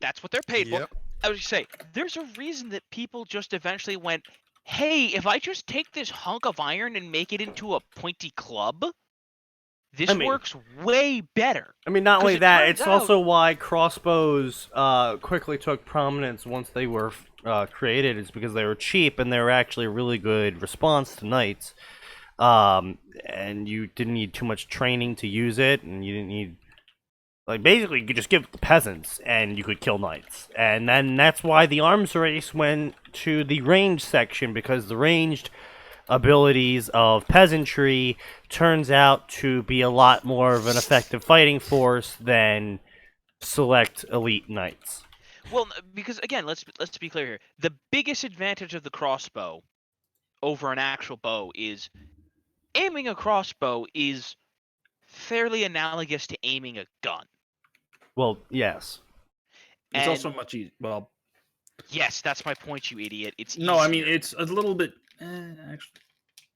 That's what they're paid Yep. for. I was gonna say, there's a reason that people just eventually went, hey, if I just take this hunk of iron and make it into a pointy club, this works way better. I mean, not 'Cause only it that, turns it's also why crossbows quickly took prominence once they were created. It's because they were cheap and they were actually a really good response to knights. And you didn't need too much training to use it, and you didn't need... Like, basically, you could just give it to peasants, and you could kill knights. And then that's why the arms race went to the ranged section, because the ranged abilities of peasantry turns out to be a lot more of an effective fighting force than select elite knights. Well, because again, let's be clear here. The biggest advantage of the crossbow over an actual bow is aiming a crossbow is fairly analogous to aiming a gun. Well, yes. It's And also much easier. Well, yes, that's my point, you idiot. It's no, I mean easier. it's a little bit. Actually,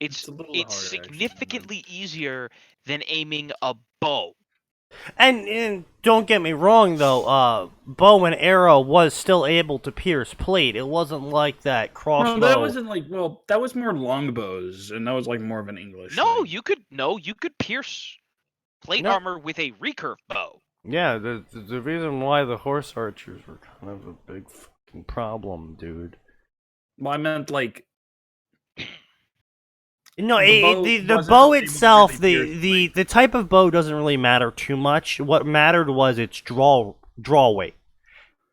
It's a little harder, significantly easier than aiming a bow. And don't get me wrong, though, bow and arrow was still able to pierce plate. It wasn't like that crossbow. No, that wasn't like. Well, that was more longbows, and that was like more of an English. No, thing. you could pierce plate No. armor with a recurve bow. Yeah, the reason why the horse archers were kind of a big fucking problem, dude. Well, I meant like. No, The bow the wasn't bow able to itself, really pierce the type of bow doesn't really matter too much. What mattered was its draw weight.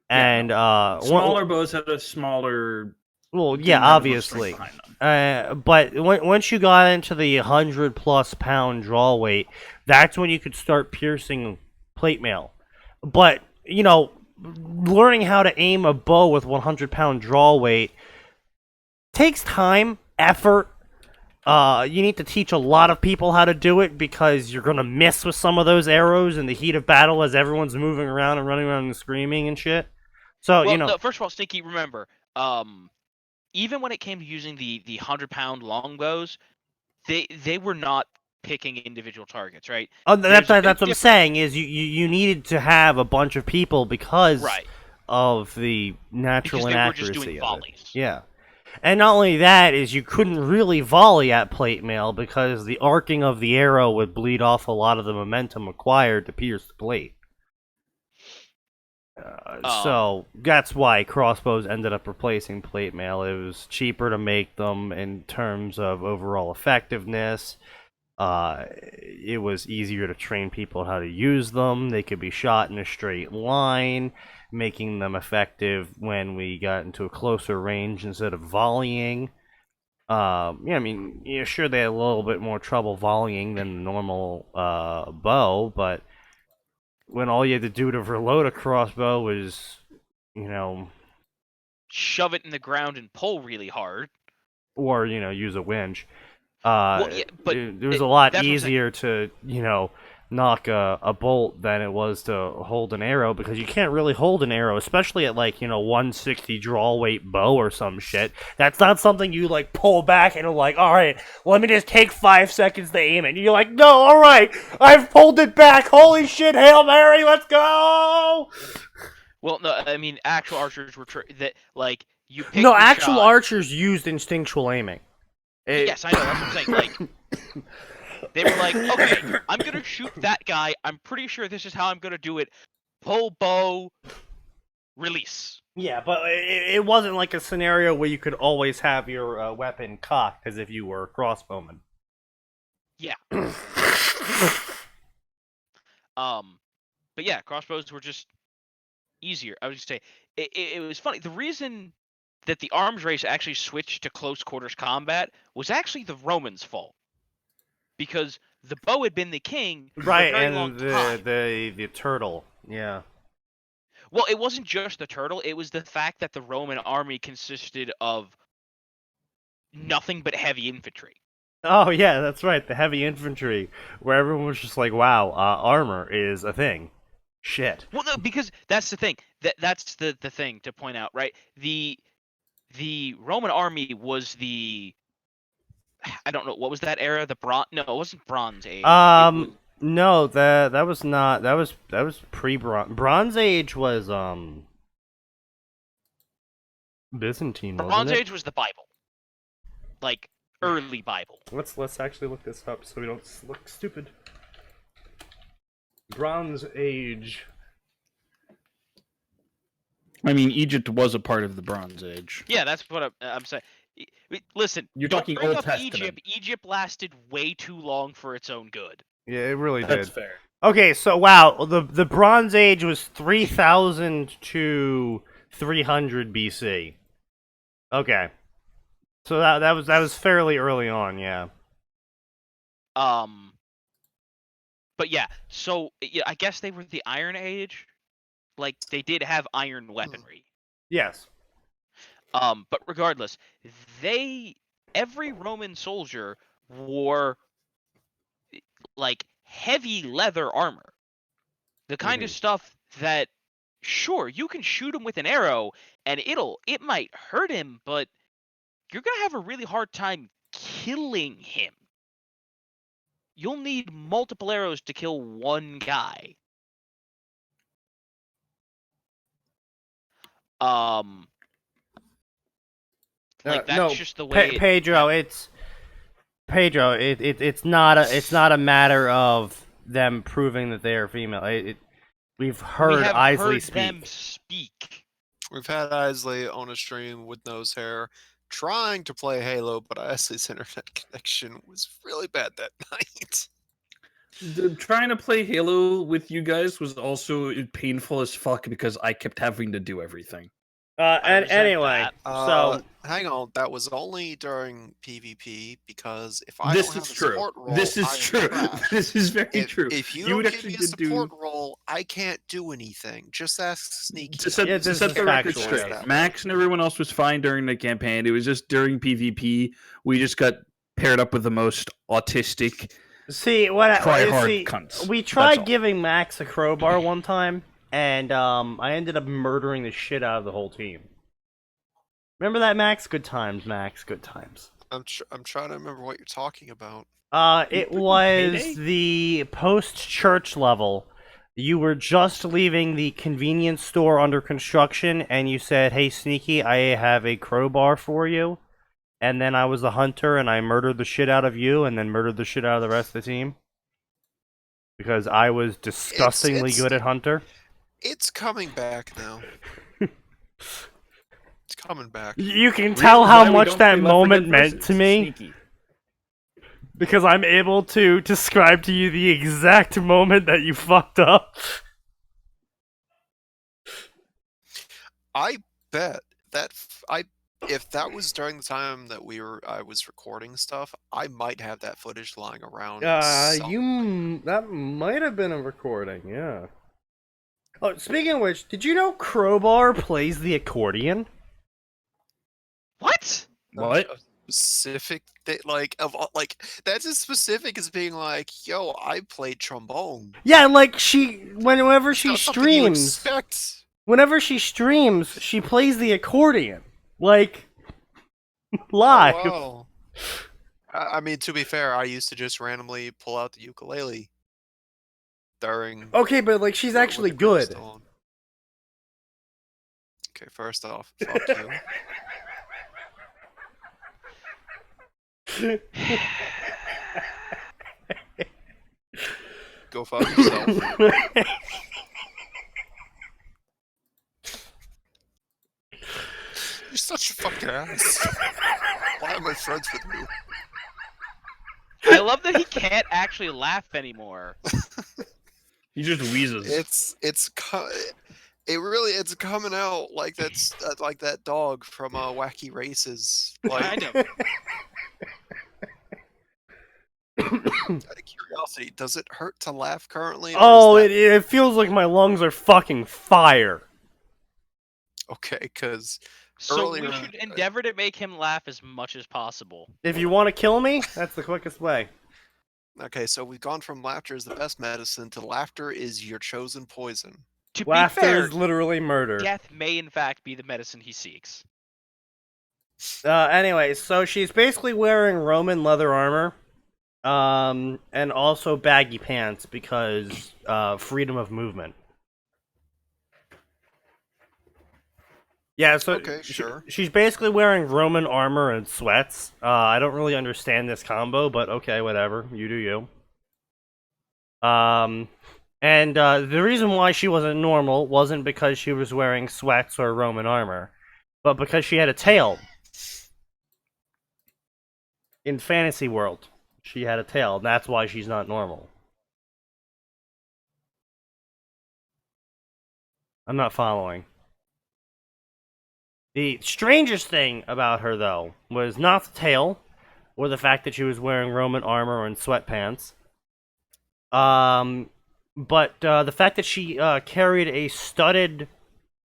And Smaller bows had a smaller. well, didn't yeah, have as much obviously. strength behind them. But once you got into the 100+ pound draw weight, that's when you could start piercing plate mail. But learning how to aim a bow with 100-pound draw weight takes time, effort. You need to teach a lot of people how to do it, because you're gonna miss with some of those arrows in the heat of battle as everyone's moving around and running around and screaming and shit. So Well, no, first of all, Sneaky, remember, even when it came to using the 100-pound longbows, they were not picking individual targets, right? That's what I'm saying, is you needed to have a bunch of people because of the natural because they were just inaccuracy doing of volleys. it. Yeah. And not only that, is you couldn't really volley at plate mail because the arcing of the arrow would bleed off a lot of the momentum required to pierce the plate. So that's why crossbows ended up replacing plate mail. It was cheaper to make them in terms of overall effectiveness. It was easier to train people how to use them. They could be shot in a straight line, making them effective when we got into a closer range instead of volleying. Sure, they had a little bit more trouble volleying than the normal bow, but when all you had to do to reload a crossbow was, shove it in the ground and pull really hard, or use a winch. but it was a lot easier to, knock a bolt than it was to hold an arrow, because you can't really hold an arrow, especially at like 160 draw weight bow or some shit. That's not something you like pull back and are like, all right, let me just take 5 seconds to aim it. And you're like, no, all right, I've pulled it back. Holy shit, Hail Mary, let's go. Well, no, I mean actual archers were that like you. Picked No, your actual shot. archers used instinctual aiming. Yes, I know. That's what I'm saying. Like, they were like, okay, I'm gonna shoot that guy. I'm pretty sure this is how I'm gonna do it. Pull bow, release. Yeah, but it wasn't like a scenario where you could always have your weapon cocked as if you were a crossbowman. Yeah. But yeah, crossbows were just easier. I would just say it was funny. The reason that the arms race actually switched to close quarters combat was actually the Romans' fault, because the bow had been the king for Right, a very and long time. the turtle, yeah. Well, it wasn't just the turtle; it was the fact that the Roman army consisted of nothing but heavy infantry. Oh yeah, that's right, the heavy infantry, where everyone was just like, wow, armor is a thing. Shit. Well, no, because that's the thing. That's the thing to point out, right? The Roman army was I don't know, what was that era? The bronze? No, it wasn't Bronze Age. No, that was not. That was pre-Bronze. Bronze Age was Byzantine, wasn't Bronze it? Age was the Bible, like early Bible. Let's actually look this up so we don't look stupid. Bronze Age. I mean, Egypt was a part of the Bronze Age. Yeah, that's what I'm saying. Listen, You're don't talking bring Old up Testament. Egypt. Egypt lasted way too long for its own good. Yeah, it really That's did. fair. Okay, so wow, the Bronze Age was 3000 to 300 BC. Okay, so that was fairly early on, yeah. But yeah, so yeah, I guess they were the Iron Age. Like they did have iron weaponry. Yes. But regardless, every Roman soldier wore like heavy leather armor. The kind of stuff that, sure, you can shoot him with an arrow and it might hurt him, but you're gonna have a really hard time killing him. You'll need multiple arrows to kill one guy. Like that's no, just the way. Pedro, it's not a matter of them proving that they are female. We've heard we have Isley heard speak. them speak. We've had Isley on a stream with nose hair trying to play Halo, but Isley's internet connection was really bad that night. Trying to play Halo with you guys was also painful as fuck because I kept having to do everything. And resent anyway, that. so Hang on, that was only during PvP because if I This don't have is a true. support role, This is I am true. trash. This is very true. If you You don't would give actually me a did do- support role, I can't do anything. Just ask Sneaky. To set, Yeah, to this set is the record factual. straight, Max and everyone else was fine during the campaign. It was just during PvP we just got paired up with the most autistic. see Cunts. we That's tried all. giving Max a crowbar one time, and I ended up murdering the shit out of the whole team. Remember that, Max? Good times, Max. Good times. I'm trying to remember what you're talking about. It Payday? was the post-church level. You were just leaving the convenience store under construction, and you said, "Hey, Sneaky, I have a crowbar for you." And then I was the hunter, and I murdered the shit out of you, and then murdered the shit out of the rest of the team. Because I was disgustingly It's- good at hunter. It's coming back now. It's coming back. You can tell how Why we much don't that play Left 4 moment Dead meant versus to me. Sneaky. Because I'm able to describe to you the exact moment that you fucked up. I bet that if that was during the time that I was recording stuff, I might have that footage lying around. That might have been a recording, yeah. Oh, speaking of which, did you know Crowbar plays the accordion? What? What? specific that like of all, like that's as specific as being like, yo, I played trombone. Yeah, like whenever It's she not something you streams, expect. she plays the accordion. Like, Oh live. wow. I mean, to be fair, I used to just randomly pull out the ukulele during. Okay, but like she's when actually the group was good. still on. Okay, first off, fuck you. Go fuck yourself. You're such a fucking ass. Why am I friends with you? I love that he can't actually laugh anymore. He just wheezes. It's coming out like that's like that dog from Wacky Races. Like, Kind of. out of curiosity, does it hurt to laugh currently? Or Oh, is that... it feels like my lungs are fucking fire. Okay, because So earlier, we should endeavor to make him laugh as much as possible. If you want to kill me, that's the quickest way. okay, so we've gone from laughter is the best medicine to laughter is your chosen poison. To Laughter be fair, is literally murder. death may in fact be the medicine he seeks. Anyway, so she's basically wearing Roman leather armor, and also baggy pants because freedom of movement. Yeah, so Okay, sure. she's basically wearing Roman armor and sweats. I don't really understand this combo, but okay, whatever. You do you. And the reason why she wasn't normal wasn't because she was wearing sweats or Roman armor, but because she had a tail. In fantasy world, she had a tail, and that's why she's not normal. I'm not following. The strangest thing about her, though, was not the tail, or the fact that she was wearing Roman armor and sweatpants. But the fact that she carried a studded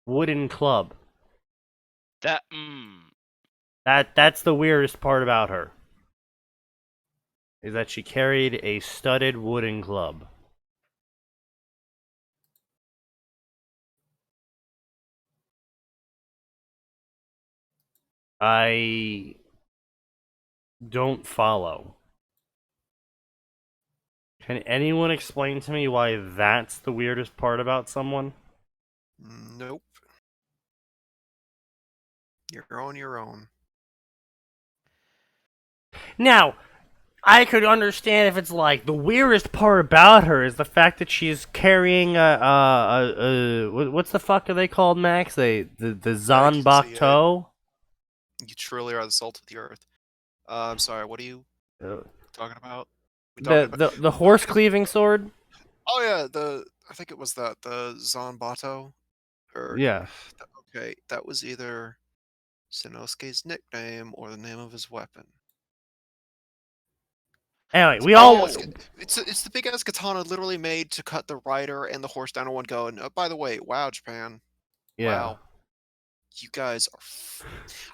wooden club. That's the weirdest part about her. Is that she carried a studded wooden club. I don't follow. Can anyone explain to me why that's the weirdest part about someone? Nope. You're on your own. Now, I could understand if it's like the weirdest part about her is the fact that she's carrying what's the fuck are they called, Max? The Zanbato? You truly are the salt of the earth. I'm sorry, what are you talking about? The horse cleaving sword? Oh yeah, I think it was the Zanbato. Yeah. Okay, that was either Sanosuke's nickname or the name of his weapon. Anyway, it's the big ass katana literally made to cut the rider and the horse down in one go. And by the way, wow, Japan. Yeah. Wow. You guys are.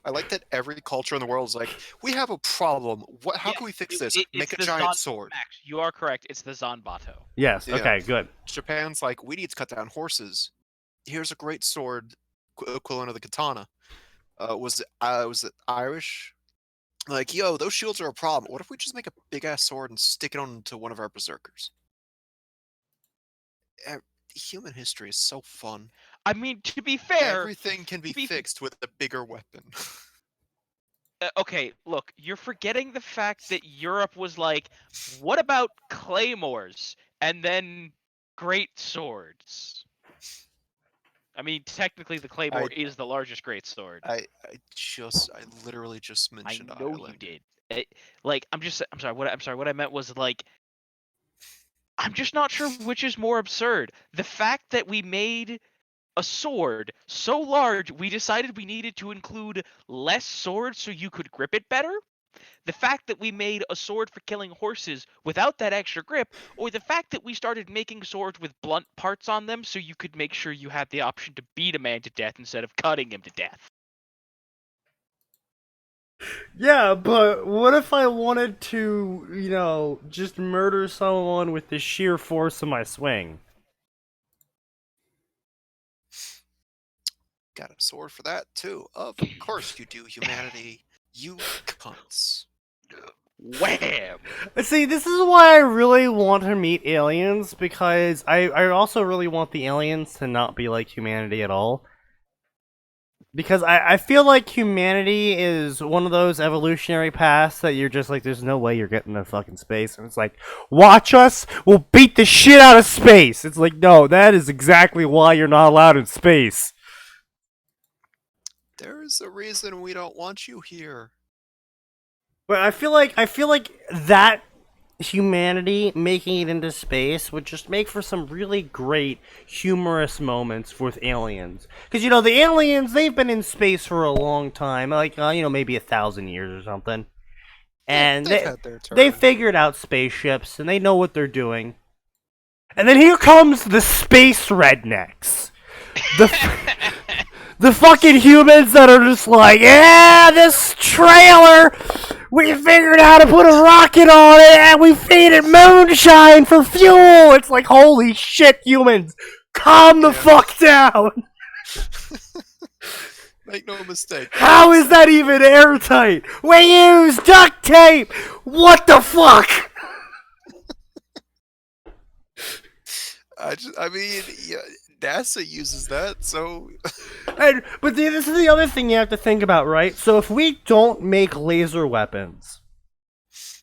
I like that every culture in the world is like, we have a problem. How can we fix this? Make a giant sword. Max, you are correct. It's the Zanbato. Yes. Yeah. Okay. Good. Japan's like, we need to cut down horses. Here's a great sword, equivalent of the katana. Was it Irish? Like, yo, those shields are a problem. What if we just make a big ass sword and stick it onto one of our berserkers? Human history is so fun. I mean, to be fair, everything can be fixed with a bigger weapon. Okay, look, you're forgetting the fact that Europe was like, what about claymores and then great swords? I mean, technically, the claymore is the largest great sword. I literally just mentioned. I know you did. I'm sorry. What I meant was like, I'm just not sure which is more absurd. The fact that we made a sword so large, we decided we needed to include less swords so you could grip it better. The fact that we made a sword for killing horses without that extra grip, or the fact that we started making swords with blunt parts on them so you could make sure you had the option to beat a man to death instead of cutting him to death. Yeah, but what if I wanted to, just murder someone with the sheer force of my swing? Got a sword for that too. Of course you do, humanity. You cunts. Wham! See, this is why I really want to meet aliens, because I also really want the aliens to not be like humanity at all. Because I feel like humanity is one of those evolutionary paths that you're just like, there's no way you're getting to fucking space. And it's like, watch us, we'll beat the shit out of space. It's like, no, that is exactly why you're not allowed in space. There's a reason we don't want you here. But I feel like that humanity making it into space would just make for some really great humorous moments with aliens. Because the aliens, they've been in space for a long time, like maybe 1,000 years or something, and They've had their turn. they figured out spaceships and they know what they're doing. And then here comes the space rednecks. The fucking humans that are just like, yeah, this trailer, we figured out how to put a rocket on it, and we feed it moonshine for fuel. It's like, holy shit, humans, calm the fuck down. Make no mistake. How is that even airtight? We use duct tape. What the fuck? I mean, yeah, NASA uses that, so But this is the other thing you have to think about, right? So if we don't make laser weapons,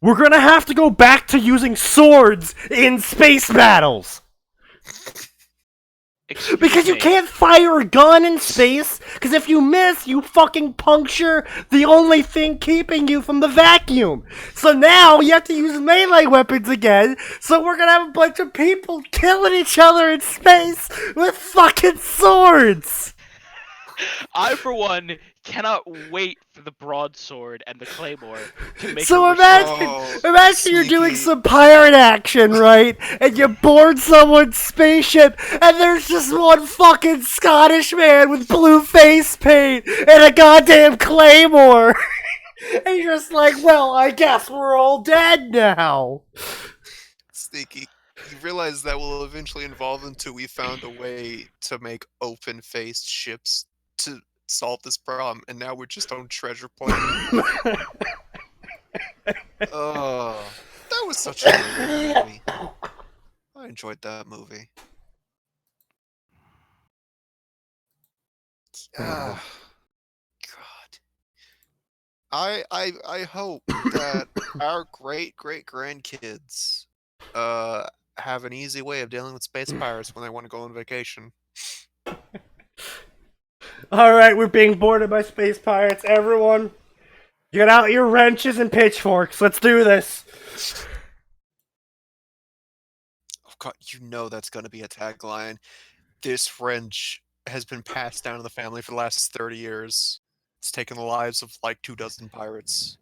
we're gonna have to go back to using swords in space battles. Because you can't fire a gun in space, because if you miss, you fucking puncture the only thing keeping you from the vacuum. So now you have to use melee weapons again, so we're gonna have a bunch of people killing each other in space with fucking swords! I, for one, cannot wait for the broadsword and the claymore to make So a imagine you're doing Sneaky. some pirate action, right? And you board someone's spaceship, and there's just one fucking Scottish man with blue face paint and a goddamn claymore. And you're just like, well, I guess we're all dead now. Sneaky. You realize that will eventually evolve into we found a way to make open-faced ships to solve this problem, and now we're just on Treasure Planet. Oh, that was such a good movie. I enjoyed that movie. Ah, God. I hope that our great grandkids have an easy way of dealing with space pirates when they want to go on vacation. Alright, we're being boarded by space pirates. Everyone, get out your wrenches and pitchforks. Let's do this. Oh God, you know that's gonna be a tagline. This wrench has been passed down to the family for the last 30 years. It's taken the lives of like 24 pirates.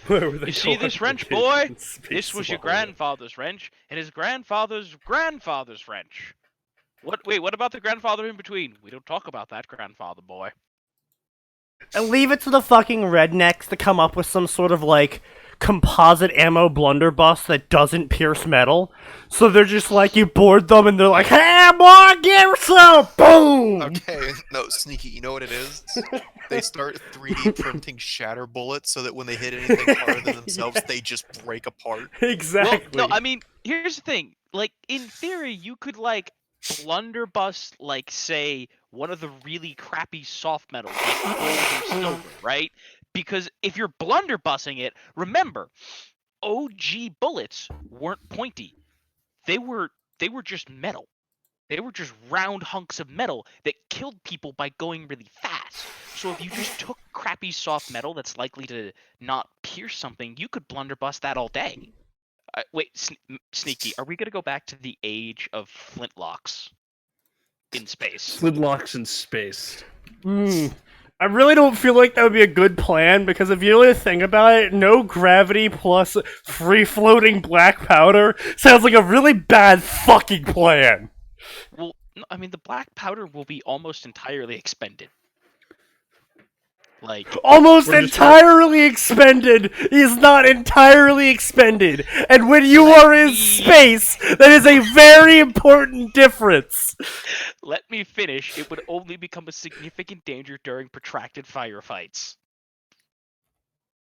You see this wrench, boy? This was your grandfather's wrench, and his grandfather's grandfather's wrench. Wait, what about the grandfather in between? We don't talk about that grandfather, boy. And leave it to the fucking rednecks to come up with some sort of, like, composite ammo blunderbuss that doesn't pierce metal. So they're just like, you board them and they're like, hey, boy, get some! Boom! Okay, no, Sneaky, you know what it is? They start 3D printing shatter bullets so that when they hit anything harder than themselves, they just break apart. Exactly. Well, no, I mean, here's the thing. Like, in theory, you could, like, blunderbuss, like, say, one of the really crappy soft metals, like gold or silver, right? Because if you're blunderbussing it, remember, OG bullets weren't pointy. They were just metal. They were just round hunks of metal that killed people by going really fast. So if you just took crappy soft metal that's likely to not pierce something, you could blunderbuss that all day. Wait, Sneaky, are we going to go back to the age of flintlocks in space? Flintlocks in space. I really don't feel like that would be a good plan, because if you really think about it, no gravity plus free-floating black powder sounds like a really bad fucking plan. Well, no, I mean, the black powder will be almost entirely expended. Like, Almost We're just entirely expended is not entirely expended. And when you are in space, that is a very important difference. let me finish. It would only become a significant danger during protracted firefights.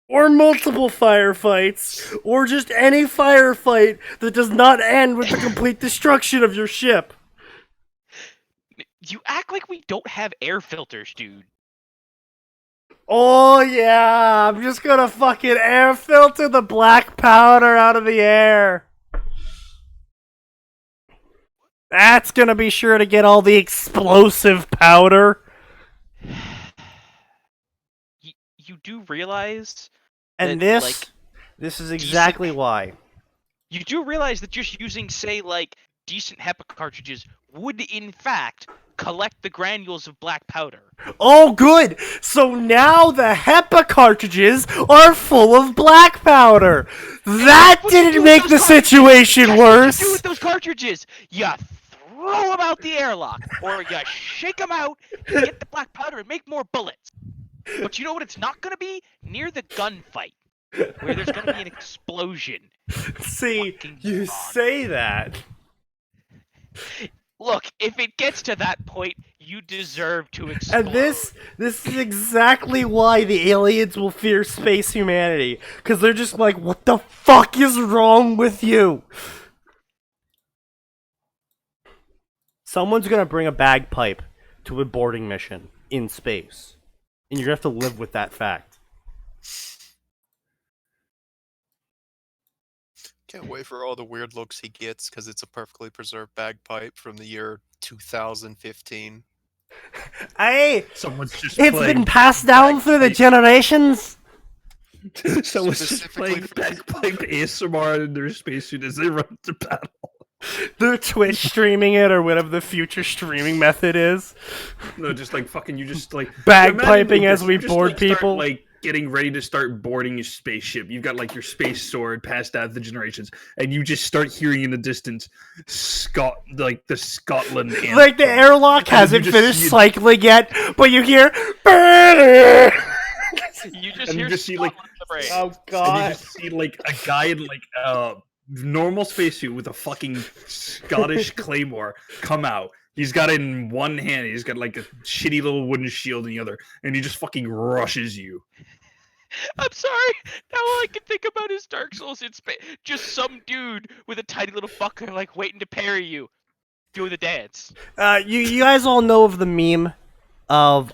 Or multiple firefights, or just any firefight that does not end with the complete destruction of your ship. You act like we don't have air filters, dude. Oh yeah, I'm just gonna fucking air filter the black powder out of the air. That's gonna be sure to get all the explosive powder. You do realize And that, this is exactly why. you do realize that just using, say, like, decent HEPA cartridges would, in fact, collect the granules of black powder. Oh, good! So now the HEPA cartridges are full of black powder! That What you do didn't with make those the cartridges? situation Guess worse! What you do with those cartridges? You throw them out the airlock, or you shake them out and get the black powder and make more bullets. But you know what it's not going to be? Near the gunfight, where there's going to be an explosion. See, Fucking you moron. say that. Look, if it gets to that point, you deserve to explode. And this is exactly why the aliens will fear space humanity. Because they're just like, what the fuck is wrong with you? Someone's gonna bring a bagpipe to a boarding mission in space. And you're gonna have to live with that fact. Can't wait for all the weird looks he gets because it's a perfectly preserved bagpipe from the year 2015. Hey, Someone's just it's playing been passed down through the bagpipe. generations. Someone's just Specifically playing for- bagpipe ASMR in their spacesuit as they run to battle. They're Twitch streaming it or whatever the future streaming method is. No, just like fucking, you just like Bagpiping imagine, like, as this, we you just, board like, start, people. like getting ready to start boarding your spaceship. You've got like your space sword passed out the generations, and you just start hearing in the distance like the Scotland anthem. Like the airlock And hasn't you just finished see it- cycling yet, but you hear. You just and hear you just see, like, Scotland in the brain. Oh And you god! just see like a guy in like a normal spacesuit with a fucking Scottish claymore come out. He's got it in one hand. He's got like a shitty little wooden shield in the other, and he just fucking rushes you. I'm sorry. Now all I can think about is Dark Souls in space. Just some dude with a tiny little fucker, like waiting to parry you, doing the dance. You guys all know of the meme of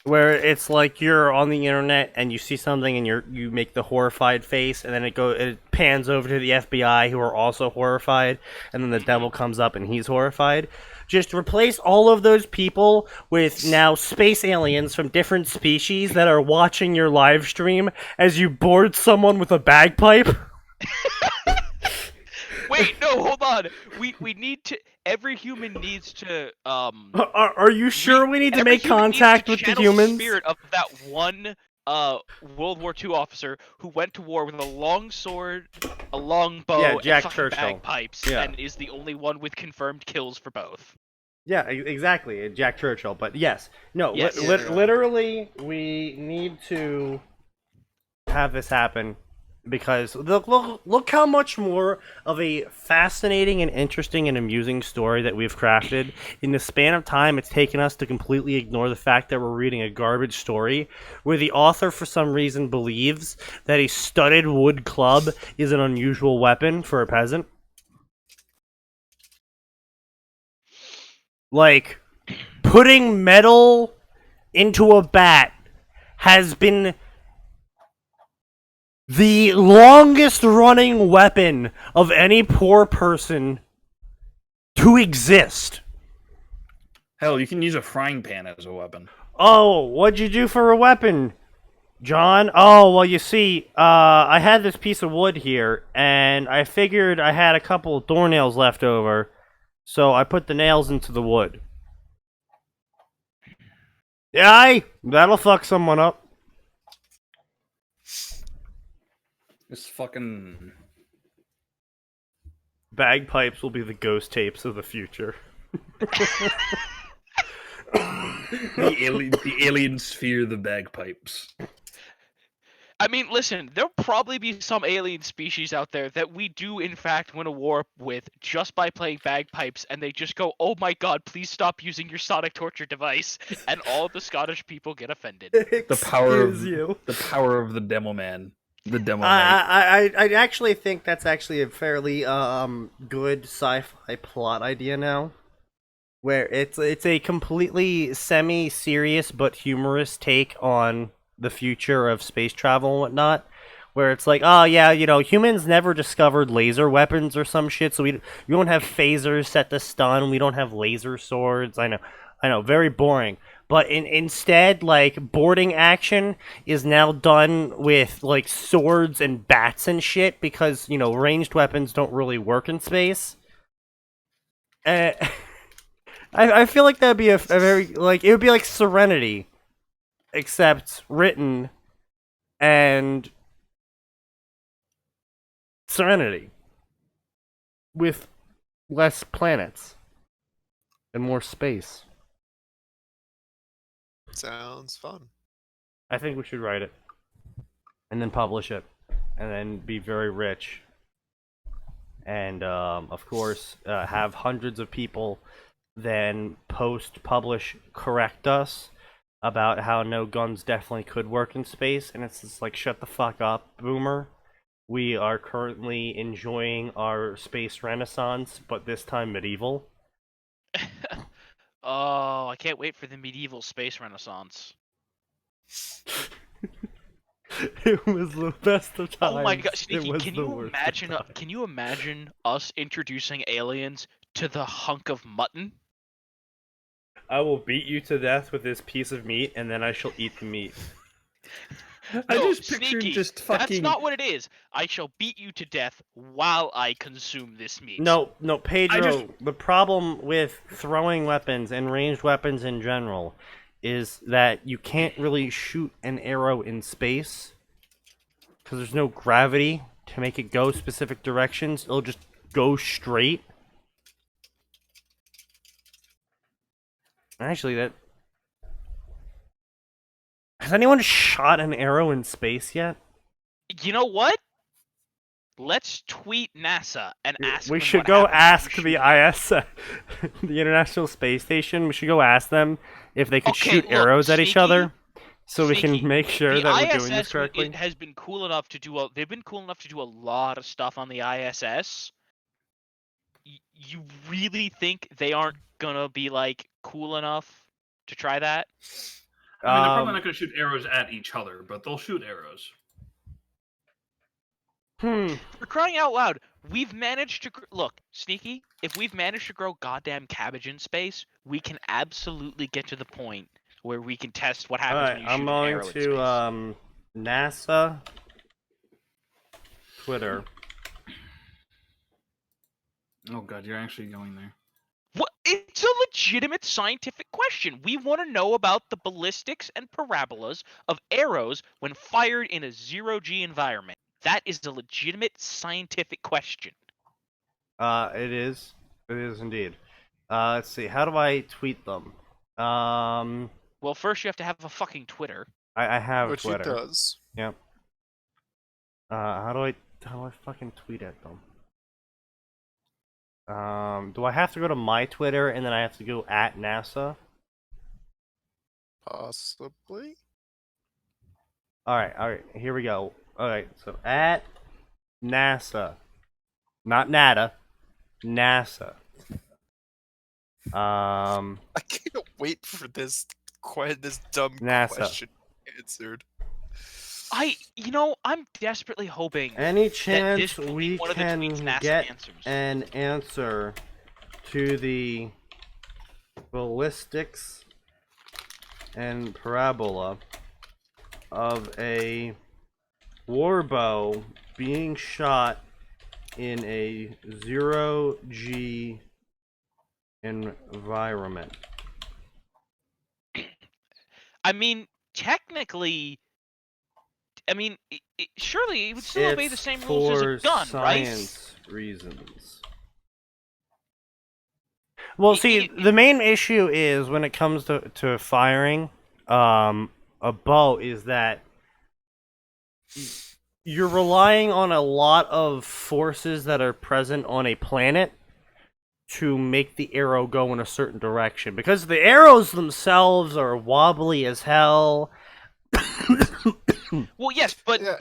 where it's like you're on the internet and you see something and you make the horrified face, and then it pans over to the FBI who are also horrified, and then the devil comes up and he's horrified. Just replace all of those people with now space aliens from different species that are watching your live stream as you board someone with a bagpipe. Wait, no, hold on. We need to. Every human needs to. Are you sure we need to every make human needs contact to with the channel humans? spirit of that one World War II officer who went to war with a long sword, a long bow, Yeah, Jack and fucking Churchill. bagpipes, Yeah. and is the only one with confirmed kills for both. Yeah, exactly, Jack Churchill. But yes, no, Yes. literally, we need to have this happen because look how much more of a fascinating and interesting and amusing story that we've crafted in the span of time it's taken us to completely ignore the fact that we're reading a garbage story where the author for some reason believes that a studded wood club is an unusual weapon for a peasant. Like, putting metal into a bat has been the longest running weapon of any poor person to exist. Hell, you can use a frying pan as a weapon. Oh, what'd you do for a weapon, John? Oh, well, you see, I had this piece of wood here, and I figured I had a couple of doornails left over, so I put the nails into the wood. Yeah, that'll fuck someone up. This fucking Bagpipes will be the ghost tapes of the future. The aliens fear the bagpipes. I mean, listen, there'll probably be some alien species out there that we do, in fact, win a war with just by playing bagpipes, and they just go, "Oh my god, please stop using your sonic torture device," and all the Scottish people get offended. The power of you. the power of the demo man. The demo knight. I actually think that's actually a fairly good sci-fi plot idea now, where it's a completely semi-serious but humorous take on the future of space travel and whatnot, where it's like, oh yeah, humans never discovered laser weapons or some shit, so we don't have phasers set to stun, we don't have laser swords. I know, very boring. But instead, like, boarding action is now done with, like, swords and bats and shit, because, ranged weapons don't really work in space. I feel like that'd be a very, like, it would be like Serenity, except written and Serenity with less planets and more space. Sounds fun. I think we should write it and then publish it and then be very rich and of course have hundreds of people then publish correct us about how no guns definitely could work in space, and it's just like, shut the fuck up, boomer. We are currently enjoying our space renaissance, but this time medieval. Oh, I can't wait for the medieval space renaissance. It was the best of times. Oh my god, Sneaky, It was can the you worst of imagine times. can you imagine us introducing aliens to the hunk of mutton? I will beat you to death with this piece of meat, and then I shall eat the meat. I No, just pictured Sneaky, just that's fucking. not what it is. I shall beat you to death while I consume this meat. No, Pedro, just- the problem with throwing weapons and ranged weapons in general is that you can't really shoot an arrow in space because there's no gravity to make it go specific directions. It'll just go straight. Actually, that... Has anyone shot an arrow in space yet? You know what? Let's tweet NASA and ask We them should what go happens ask when the you shoot the International Space Station. We should go ask them if they could Okay, shoot look, arrows at each Sneaky, other, so we Sneaky, can make sure the that we're ISS doing this correctly. has been cool enough to do they've been cool enough to do a lot of stuff on the ISS. You really think they aren't gonna be like cool enough to try that? I mean, they're probably not going to shoot arrows at each other, but they'll shoot arrows. For crying out loud, we've managed to look, Sneaky. If we've managed to grow goddamn cabbage in space, we can absolutely get to the point where we can test what happens when you shoot I'm an going arrow in space. to NASA Twitter. Oh god, you're actually going there. What? It's a legitimate scientific question. We want to know about the ballistics and parabolas of arrows when fired in a zero-G environment. That is a legitimate scientific question. It is indeed. Let's see. How do I tweet them? Well, first you have to have a fucking Twitter. I have Which Twitter. it does. Yep. How do I fucking tweet at them? Do I have to go to my Twitter and then I have to go at NASA? Possibly. Alright, here we go. Alright, so at NASA. Not NADA. NASA. I can't wait for this dumb NASA. question answered. I'm desperately hoping Any that this chance will be we one of the can tweets NASA get answers. an answer to the ballistics and parabola of a warbow being shot in a zero-G environment? I mean, technically, surely it would still obey the same rules as a gun, right? Science reasons. Well, see, the main issue is when it comes to firing a bow is that you're relying on a lot of forces that are present on a planet to make the arrow go in a certain direction. Because the arrows themselves are wobbly as hell. Well, yes, but Yeah.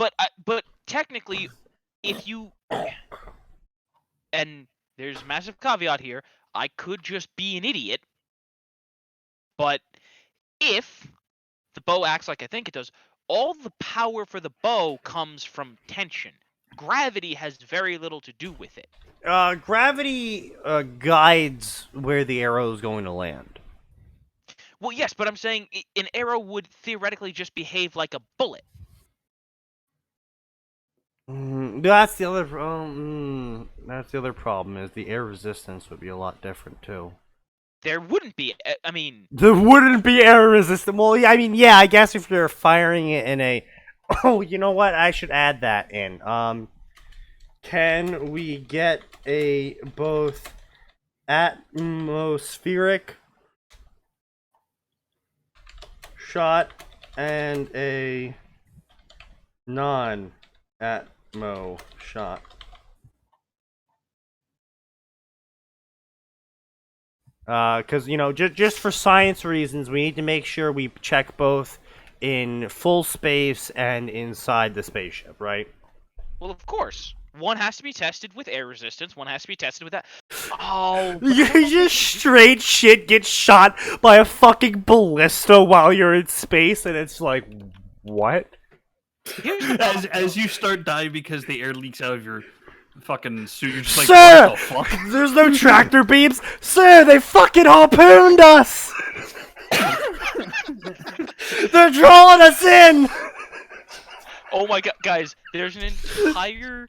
but technically, if you and there's a massive caveat here, I could just be an idiot, but if the bow acts like I think it does, all the power for the bow comes from tension. Gravity has very little to do with it. Gravity guides where the arrow is going to land. Well, yes, but I'm saying an arrow would theoretically just behave like a bullet. That's the other. That's the other problem is the air resistance would be a lot different too. There wouldn't be. I mean, There wouldn't be air resistant. Well, yeah, I mean, yeah, I guess if you're firing it in a. Oh, you know what? I should add that in. Can we get a both atmospheric shot and a non-atmo shot? Because, you know, just for science reasons, we need to make sure we check both in full space and inside the spaceship, right? well, of course. One has to be tested with air resistance. One has to be tested with that. Oh, but You just straight shit get shot by a fucking ballista while you're in space, and it's like, what? here's the problem, As you start dying because the air leaks out of your fucking suit, you're just like, Sir! what the fuck? There's no tractor beams. Sir, they fucking harpooned us! They're drawing us in! Oh my god, guys, there's an entire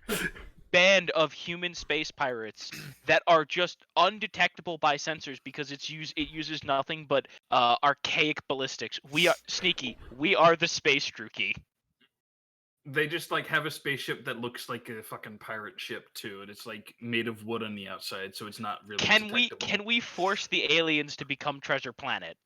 band of human space pirates that are just undetectable by sensors because it uses nothing but archaic ballistics. We are Sneaky. We are the space Drookie. They just like have a spaceship that looks like a fucking pirate ship too, and it's like made of wood on the outside, so it's not really detectable. Can we force the aliens to become Treasure Planet?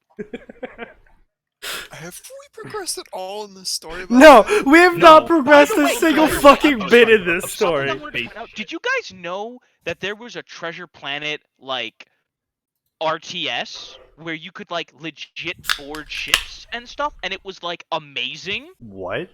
Have we progressed at all in this story? No, we have not No. progressed By a the way, single guys, fucking I'm bit sorry, in this something I story. wanted to point out, did you guys know that there was a Treasure Planet like RTS where you could like legit board ships and stuff, and it was like amazing? What?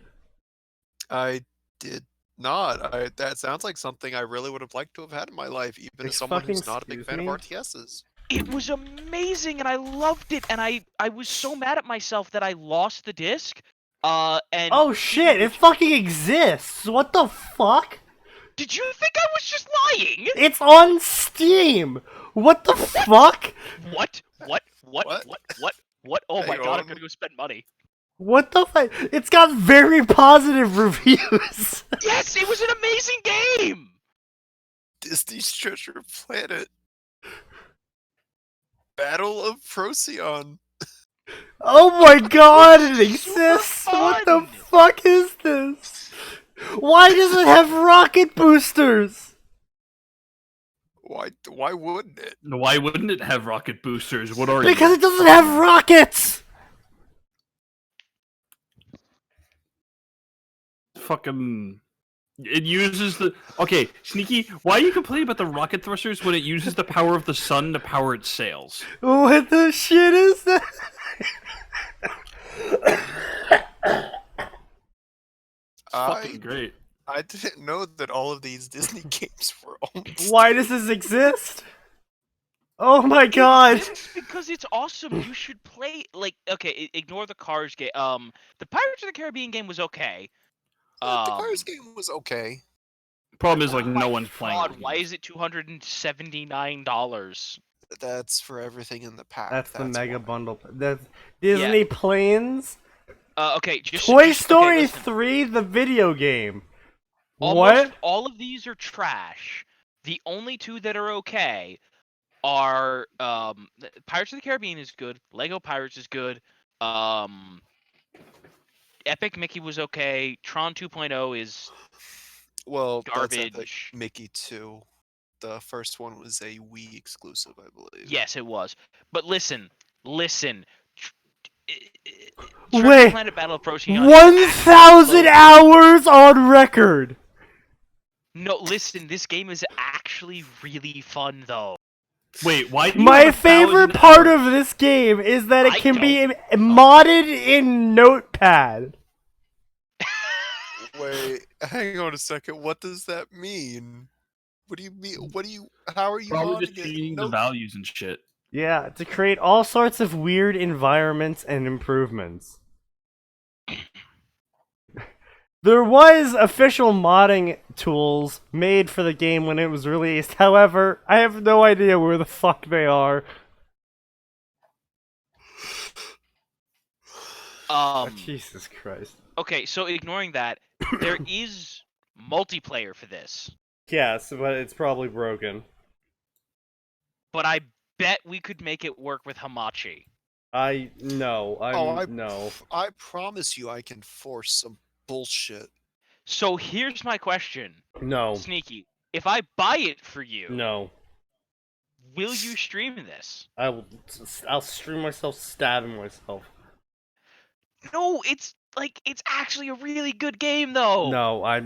I did not. That sounds like something I really would have liked to have had in my life, even as someone who's not a big fan of RTSs. It was amazing, and I loved it, and I was so mad at myself that I lost the disc. And Oh shit, it fucking exists! What the fuck? did you think I was just lying? It's on Steam! What the fuck? What? Oh my Hang god, on. I'm gonna go spend money. What the fuck? It's got very positive reviews! Yes, it was an amazing game! Disney's Treasure Planet. Battle of Procyon. Oh my god, it exists! super What the fun! fuck is this? Why does it have rocket boosters? Why wouldn't it? Why wouldn't it have rocket boosters? What are you? Because it doesn't have rockets! Fucking. It uses the. Okay, Sneaky, why are you complaining about the rocket thrusters when it uses the power of the sun to power its sails? What the shit is that? Fucking great. I didn't know that all of these Disney games were on Why does this exist? Oh my god! It's because it's awesome. You should play okay, ignore the Cars game. The Pirates of the Caribbean game was okay. The Cars game was okay. Problem is, like, my no one's playing. God, it. why is it $279? That's for everything in the pack. That's the mega why. bundle. That's Disney Planes. Okay, Toy Story listen. 3, the video game. Almost What? all of these are trash. The only two that are okay are Pirates of the Caribbean is good. Lego Pirates is good. Epic Mickey was okay. Tron 2.0 is Well, that's Epic garbage. Mickey 2. the first one was a Wii exclusive, I believe. Yes, it was. But listen. Wait, Treasure Planet Battle of Procyon. 1,000 hours on record. No, listen. This game is actually really fun, though. Wait, why? Do you My have 1,000 favorite part hours? of this game is that it I can be don't- modded in Notepad. Wait, hang on a second. What does that mean? What do you mean? How are you Probably modding just it? changing the Nope. values and shit. Yeah, to create all sorts of weird environments and improvements. There was official modding tools made for the game when it was released. However, I have no idea where the fuck they are. Jesus Christ. Okay, so ignoring that, there is multiplayer for this, Yes, but it's probably broken. but I bet we could make it work with Hamachi. No. I promise you, I can force some bullshit. So here's my question, No. Sneaky. If I buy it for you, No. will you stream this? I'll stream myself stabbing myself. No, it's actually a really good game though. I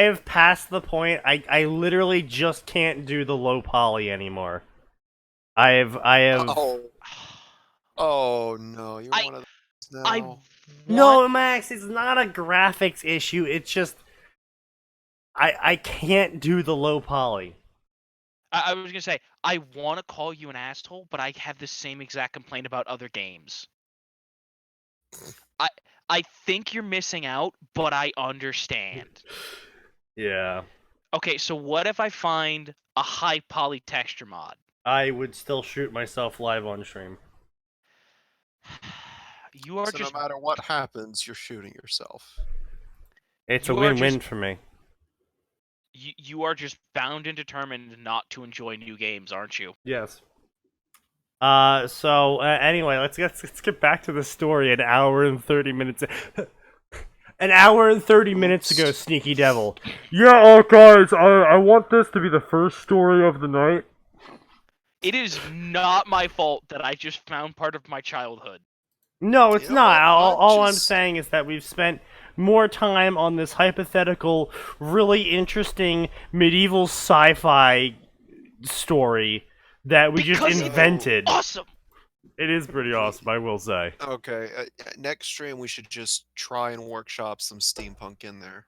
have passed the point. I literally just can't do the low poly anymore. I have Oh no, you're I- one of those I now. No, Max, it's not a graphics issue. It's just I can't do the low poly. I was gonna say I want to call you an asshole, but I have the same exact complaint about other games. I think you're missing out, but I understand. Yeah. Okay, so what if I find a high poly texture mod? I would still shoot myself live on stream. You are So just no matter what happens, you're shooting yourself. It's You a are win-win just- for me. you are just bound and determined not to enjoy new games, aren't you? Yes. Anyway, let's get back to the story. An hour and 30 minutes. An hour and 30 minutes ago, Sneaky Devil. Yeah, guys, I want this to be the first story of the night. It is not my fault that I just found part of my childhood. No, it's You know not. what? All I'm Just- saying is that we've spent more time on this hypothetical, really interesting medieval sci-fi story that we Because just it's invented. Awesome. It is pretty awesome, I will say. Okay, next stream we should just try and workshop some steampunk in there.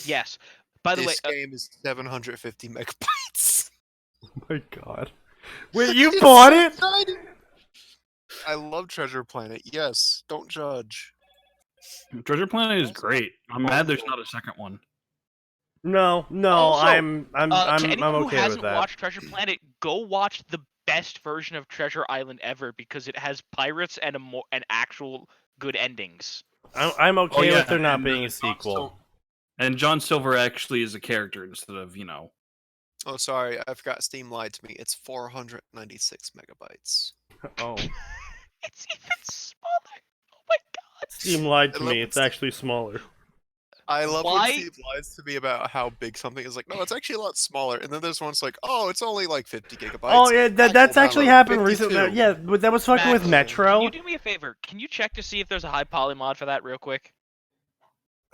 Yes. By the way, This game is 750 megabytes. Oh my god. Wait, you bought it? I love Treasure Planet. Yes, don't judge. Treasure Planet is great. I'm mad there's not a second one. No, Also, I'm to anyone who okay hasn't with that. watched Treasure Planet, go watch the best version of Treasure Island ever because it has pirates and and actual good endings. I'm okay yeah, with there not and, being a John sequel. And John Silver actually is a character instead of, Oh, sorry, I forgot Steam lied to me. It's 496 megabytes. Oh, It's even smaller. Oh my god. Steam lied to I love me. it, It's Steam. actually smaller. I love Why- when Steve lies to me about how big something is. Like, no, it's actually a lot smaller. And then there's one's like, oh, it's only like 50 gigabytes. Oh yeah, that's Actual actually download, happened recently. 52. Yeah, but that was fucking with Max, Metro. Can you do me a favor? Can you check to see if there's a high poly mod for that real quick?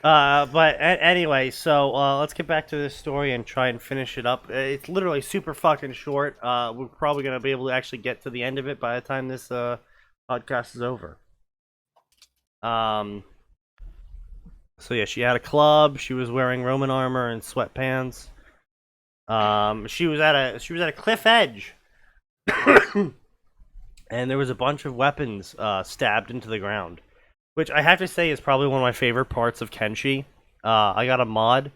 Anyway, so let's get back to this story and try and finish it up. It's literally super fucking short. We're probably gonna be able to actually get to the end of it by the time this podcast is over. So yeah, she had a club. She was wearing Roman armor and sweatpants. She was at a cliff edge, and there was a bunch of weapons stabbed into the ground. Which I have to say is probably one of my favorite parts of Kenshi. I got a mod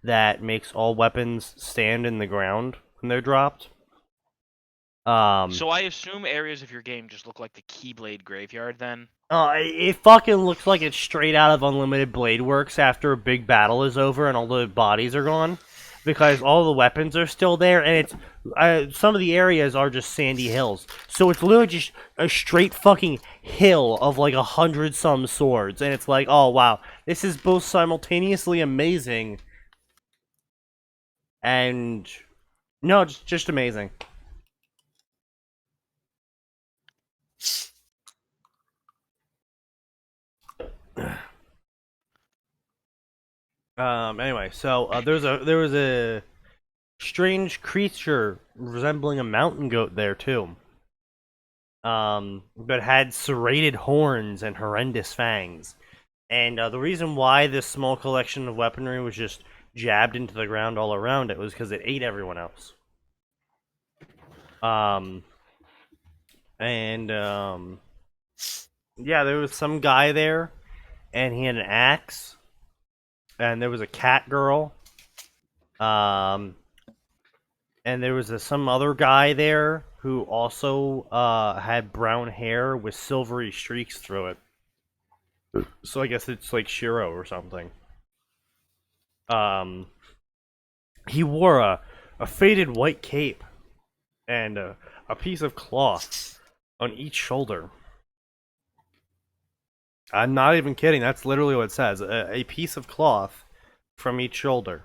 that makes all weapons stand in the ground when they're dropped. So I assume areas of your game just look like the Keyblade graveyard then? It fucking looks like it's straight out of Unlimited Blade Works after a big battle is over and all the bodies are gone. Because all the weapons are still there, and it's some of the areas are just sandy hills. So it's literally just a straight fucking hill of like 100-some swords, and it's like, oh wow, this is both simultaneously amazing And no, just amazing. Anyway, so there was a strange creature resembling a mountain goat there too. But had serrated horns and horrendous fangs. And the reason why this small collection of weaponry was just jabbed into the ground all around it was because it ate everyone else. Yeah, there was some guy there, and he had an axe, and there was a cat girl, and there was some other guy there who also had brown hair with silvery streaks through it. So I guess it's like Shiro or something. He wore a faded white cape and a piece of cloth on each shoulder. I'm not even kidding. That's literally what it says. A piece of cloth from each shoulder.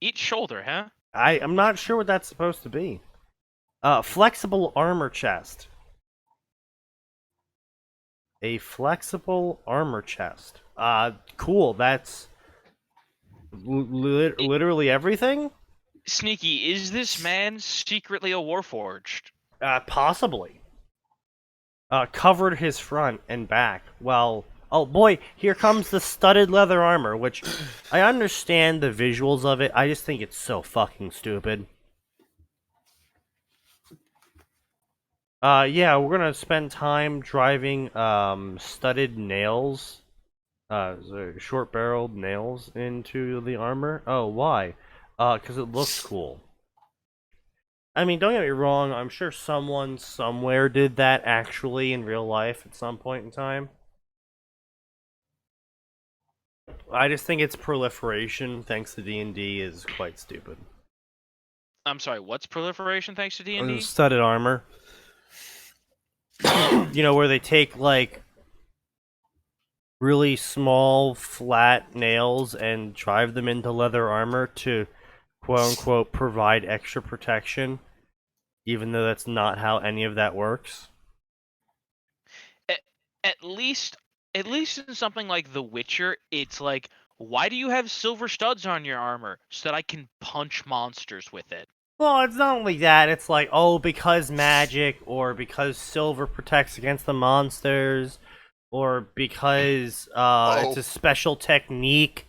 Each shoulder, huh? I'm not sure what that's supposed to be. Flexible armor chest. A flexible armor chest. Cool. That's literally everything? Sneaky, is this man secretly a warforged? Possibly. Covered his front and back. Well, oh boy, here comes the studded leather armor, which I understand the visuals of it. I just think it's so fucking stupid. Yeah, we're gonna spend time driving studded nails, short-barreled nails into the armor. Oh, why? Because it looks cool. I mean, don't get me wrong, I'm sure someone somewhere did that actually in real life at some point in time. I just think its proliferation, thanks to D&D, is quite stupid. I'm sorry, what's proliferation thanks to D&D? Studded armor. You know, where they take, like, really small, flat nails and drive them into leather armor to, quote-unquote, provide extra protection, even though that's not how any of that works. At least in something like The Witcher, it's like, why do you have silver studs on your armor? So that I can punch monsters with it. Well, it's not only that, it's like, oh, because magic, or because silver protects against the monsters, or because it's a special technique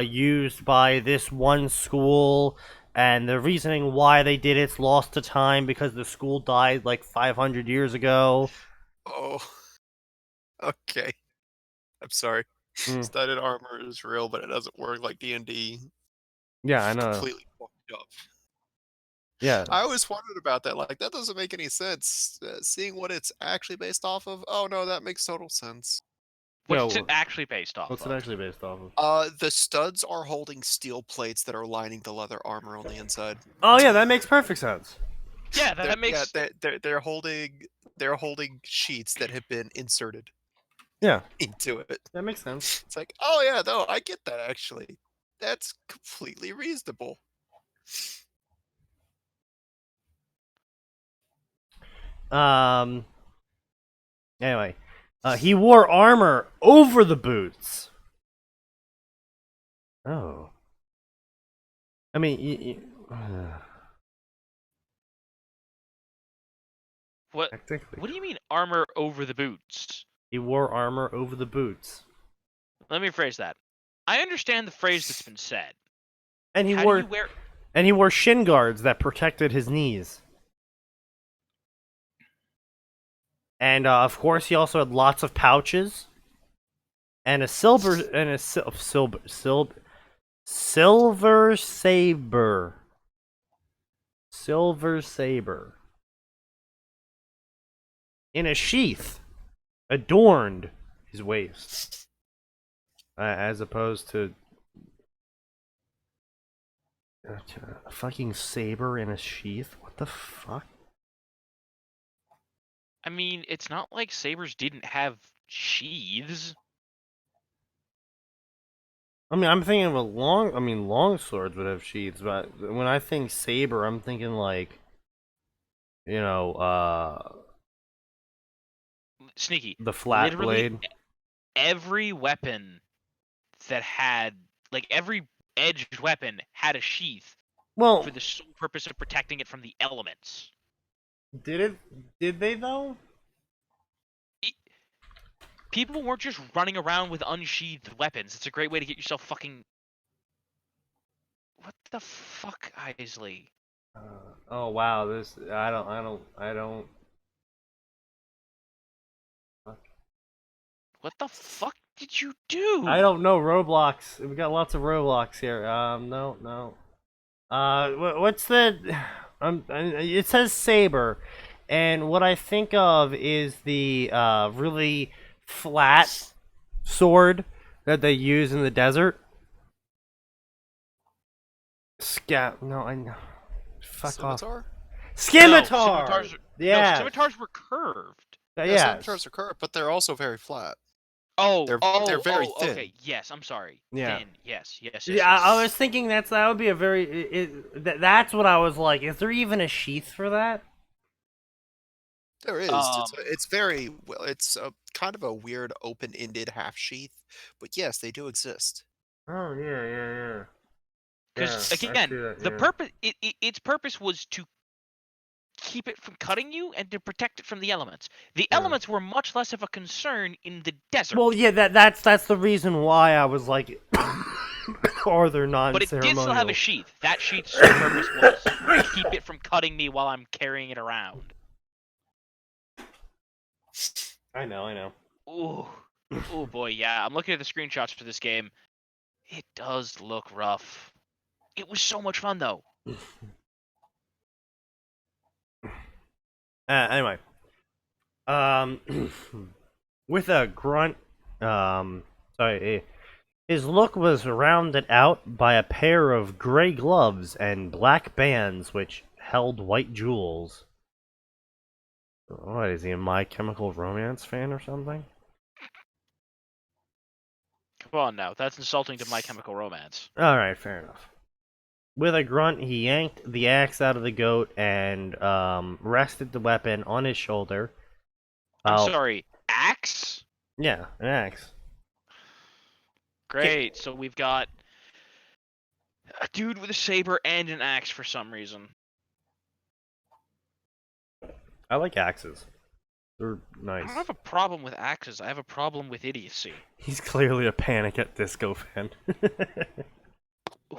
used by this one school, and the reasoning why they did it's lost to time because the school died like 500 years ago. Oh. Okay. I'm sorry. Studded armor is real, but it doesn't work like D&D. Yeah, I know. Completely fucked up. Yeah. I always wondered about that. Like, that doesn't make any sense. Seeing what it's actually based off of, oh no, that makes total sense. What's it actually based off What's of? it actually based off of? The studs are holding steel plates that are lining the leather armor on the inside. Oh yeah, that makes perfect sense. Yeah, that makes... Yeah, they're holding sheets that have been inserted. Yeah. Into it. That makes sense. It's like, oh yeah, no, I get that actually. That's completely reasonable. Anyway, he wore armor over the boots. Oh. I mean, What do you mean armor over the boots? He wore armor over the boots. Let me phrase that. I understand the phrase that's been said. And he How wore shin guards that protected his knees. And of course, he also had lots of pouches and a silver saber. Silver saber in a sheath adorned his waist, as opposed to a fucking saber in a sheath. What the fuck? I mean, it's not like sabers didn't have sheaths. I mean, I'm thinking of a long. I mean, long swords would have sheaths, but when I think saber, I'm thinking like, you know, Sneaky. the flat Literally blade. every weapon that had, like, every edged weapon had a sheath Well, for the sole purpose of protecting it from the elements. Did they though? People weren't just running around with unsheathed weapons. It's a great way to get yourself fucking. What the fuck, Isley? Oh wow, this I don't. What the fuck did you do? I don't know Roblox. We got lots of Roblox here. No. What's the? It says saber, and what I think of is the really flat sword that they use in the desert. No, I know. Fuck off. Scimitar? Scimitar. Scimitars, Yeah. no, scimitars were curved. Yeah, Yeah. scimitars are curved, but they're also very flat. Oh, They're very thin. Okay, yes, I'm sorry. Yeah. Thin. Yes. Yeah, I was thinking that would be a very. That's what I was like. Is there even a sheath for that? There is. It's very well. It's a kind of a weird open-ended half sheath, but yes, they do exist. Oh yeah. Because Yeah, I again, see that, the yeah. purpose, its purpose was to keep it from cutting you and to protect it from the elements. The Yeah. elements were much less of a concern in the desert. Well, yeah, that's the reason why I was like, or they're but it did non-ceremonial. still have a sheath. That sheath's sole purpose was to keep it from cutting me while I'm carrying it around. I know. Ooh. Oh boy, yeah. I'm looking at the screenshots for this game. It does look rough. It was so much fun though. Anyway, with a grunt, his look was rounded out by a pair of gray gloves and black bands which held white jewels. What is he, a My Chemical Romance fan or something? Come on now, that's insulting to My Chemical Romance. All right, fair enough. With a grunt, he yanked the axe out of the goat and rested the weapon on his shoulder. I'm sorry, axe? Yeah, an axe. Great, so we've got a dude with a saber and an axe for some reason. I like axes. They're I nice. don't have a problem with axes, I have a problem with idiocy. He's clearly a Panic at Disco fan. Ooh.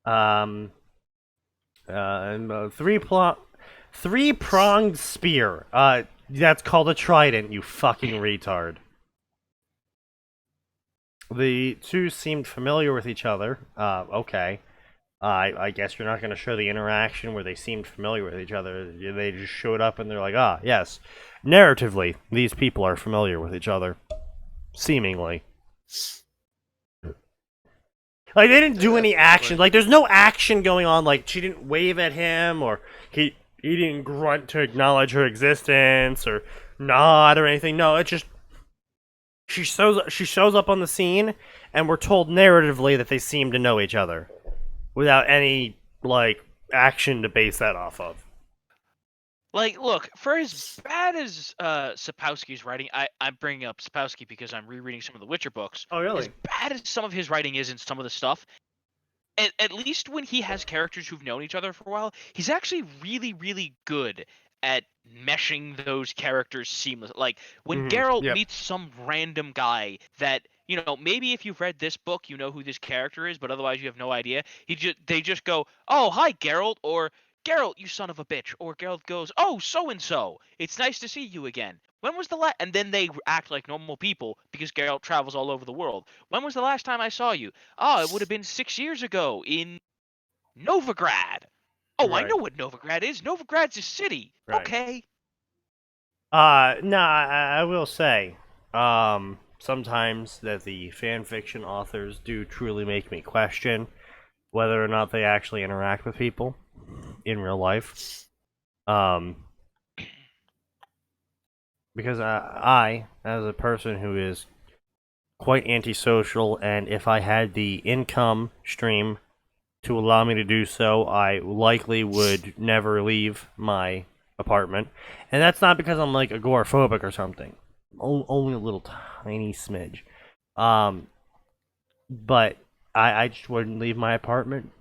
And three-pronged spear. That's called a trident, you fucking retard. The two seemed familiar with each other. Okay. I guess you're not going to show the interaction where they seemed familiar with each other. They just showed up and they're like, ah, yes. Narratively, these people are familiar with each other. Seemingly. Like, they didn't do any action. Like, there's no action going on. Like, she didn't wave at him, or he didn't grunt to acknowledge her existence, or nod or anything. No, it's just she shows up on the scene, and we're told narratively that they seem to know each other, without any like action to base that off of. Like, look, for as bad as Sapkowski's writing, I'm bringing up Sapkowski because I'm rereading some of the Witcher books. Oh, really? As bad as some of his writing is in some of the stuff, at least when he has characters who've known each other for a while, he's actually really, really good at meshing those characters seamless. Like, when Geralt meets some random guy that, you know, maybe if you've read this book, you know who this character is, but otherwise you have no idea. They just go, "Oh, hi, Geralt," or "Geralt, you son of a bitch," or Geralt goes, "Oh, so and so. It's nice to see you again. When was the last?" And then they act like normal people because Geralt travels all over the world. "When was the last time I saw you?" "Oh, it would have been 6 years ago in Novigrad." "Oh, I Right. know what Novigrad is. Novigrad's a city." Right. Okay. No, I will say, sometimes that the fanfiction authors do truly make me question whether or not they actually interact with people in real life. Because I, as a person who is quite antisocial, and if I had the income stream to allow me to do so, I likely would never leave my apartment. And that's not because I'm like agoraphobic or something. Only a little tiny smidge. But I just wouldn't leave my apartment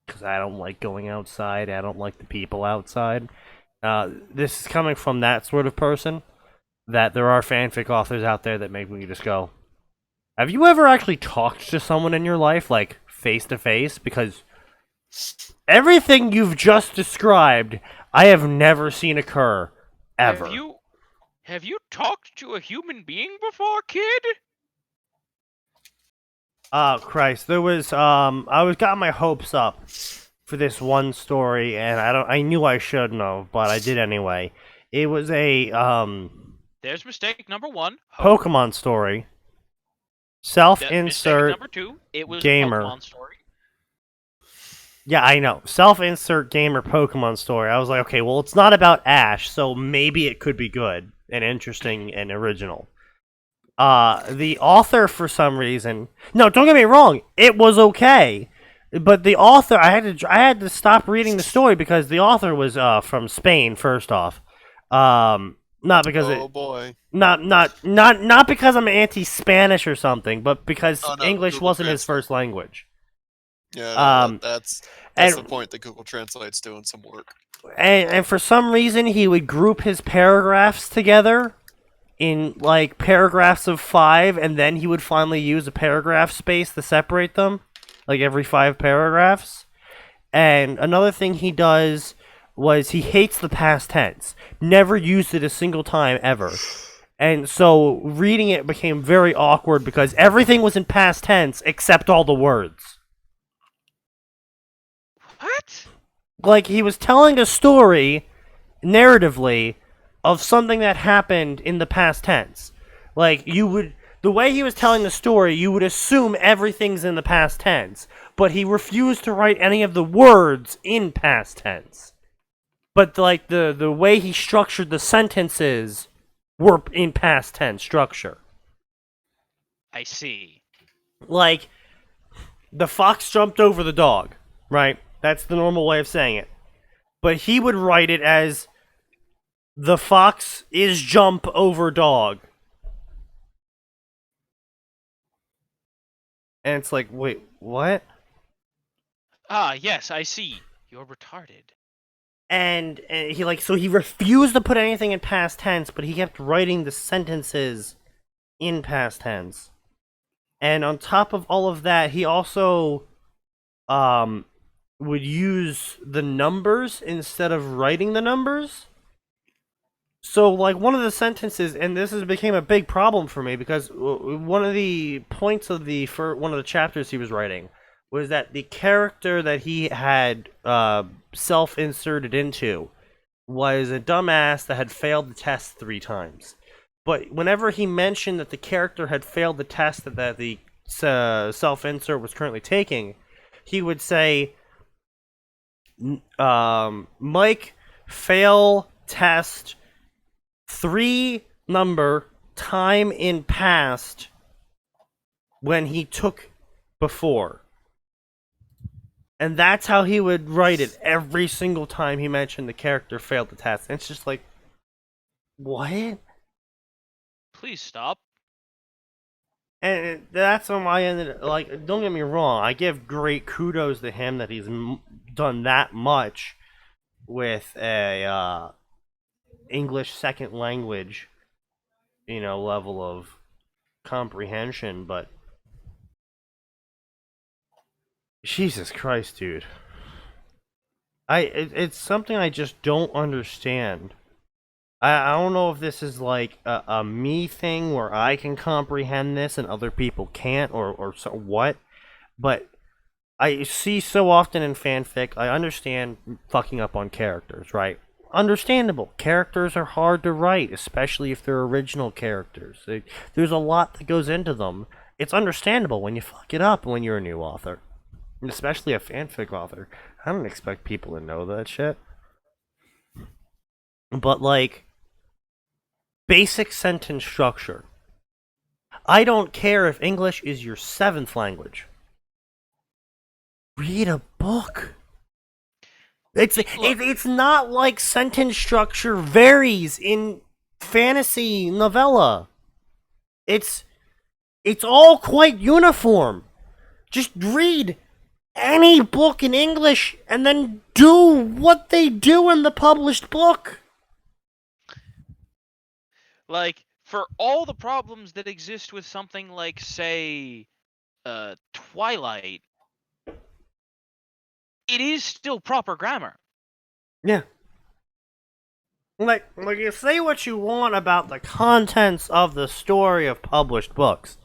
because I don't like going outside. I don't like the people outside. This is coming from that sort of person, that there are fanfic authors out there that make me just go, have you ever actually talked to someone in your life, like, face to face? Because everything you've just described, I have never seen occur, ever. Have you talked to a human being before, kid? Oh, Christ. There was, got my hopes up for this one story, and I knew I shouldn't have, but I did anyway. It was a, There's mistake number 1. Pokemon story. Mistake Self-insert number 2. It was gamer. a Pokemon story. Yeah, I know. Self-insert gamer Pokemon story. I was like, okay, well, it's not about Ash, so maybe it could be good and interesting and original. The author, for some reason... No, don't get me wrong. It was okay. But the author... I had to stop reading the story because the author was from Spain, first off. Not because boy. Not because I'm anti-Spanish or something, but because English Google wasn't his Translate. first language. Yeah, that's and- the point that Google Translate's doing some work. And for some reason, he would group his paragraphs together in, like, paragraphs of 5, and then he would finally use a paragraph space to separate them, like every 5 paragraphs. And another thing he does was he hates the past tense. Never used it a single time ever. And so reading it became very awkward because everything was in past tense except all the words. What? Like, he was telling a story, narratively, of something that happened in the past tense. Like, the way he was telling the story, you would assume everything's in the past tense, but he refused to write any of the words in past tense. But, like, the way he structured the sentences were in past tense structure. I see. Like, the fox jumped over the dog, right? That's the normal way of saying it. But he would write it as, the fox is jump over dog. And it's like, wait, what? Ah, yes, I see. You're retarded. And he, like, so he refused to put anything in past tense, but he kept writing the sentences in past tense. And on top of all of that, he also would use the numbers instead of writing the numbers. So, like, one of the sentences, and this became a big problem for me, because one of the points of one of the chapters he was writing was that the character that he had self-inserted into was a dumbass that had failed the test 3 times. But whenever he mentioned that the character had failed the test that the self-insert was currently taking, he would say, Mike, fail test 3 number time in past when he took before. And that's how he would write it every single time he mentioned the character failed the test. And it's just like, what? Please stop. And that's when I ended, like, don't get me wrong, I give great kudos to him that he's done that much with a English second language, level of comprehension, but Jesus Christ, dude. It's something I just don't understand. I don't know if this is like a me thing where I can comprehend this and other people can't, or so what, but I see so often in fanfic, I understand fucking up on characters, right? Understandable. Characters are hard to write, especially if they're original characters. There's a lot that goes into them. It's understandable when you fuck it up when you're a new author. And especially a fanfic author. I don't expect people to know that shit. But, like, basic sentence structure. I don't care if English is your 7th language. Read a book. It's not like sentence structure varies in fantasy novella. It's all quite uniform. Just read any book in English and then do what they do in the published book. Like, for all the problems that exist with something like, say, Twilight, it is still proper grammar. Yeah. Like you say what you want about the contents of the story of published books.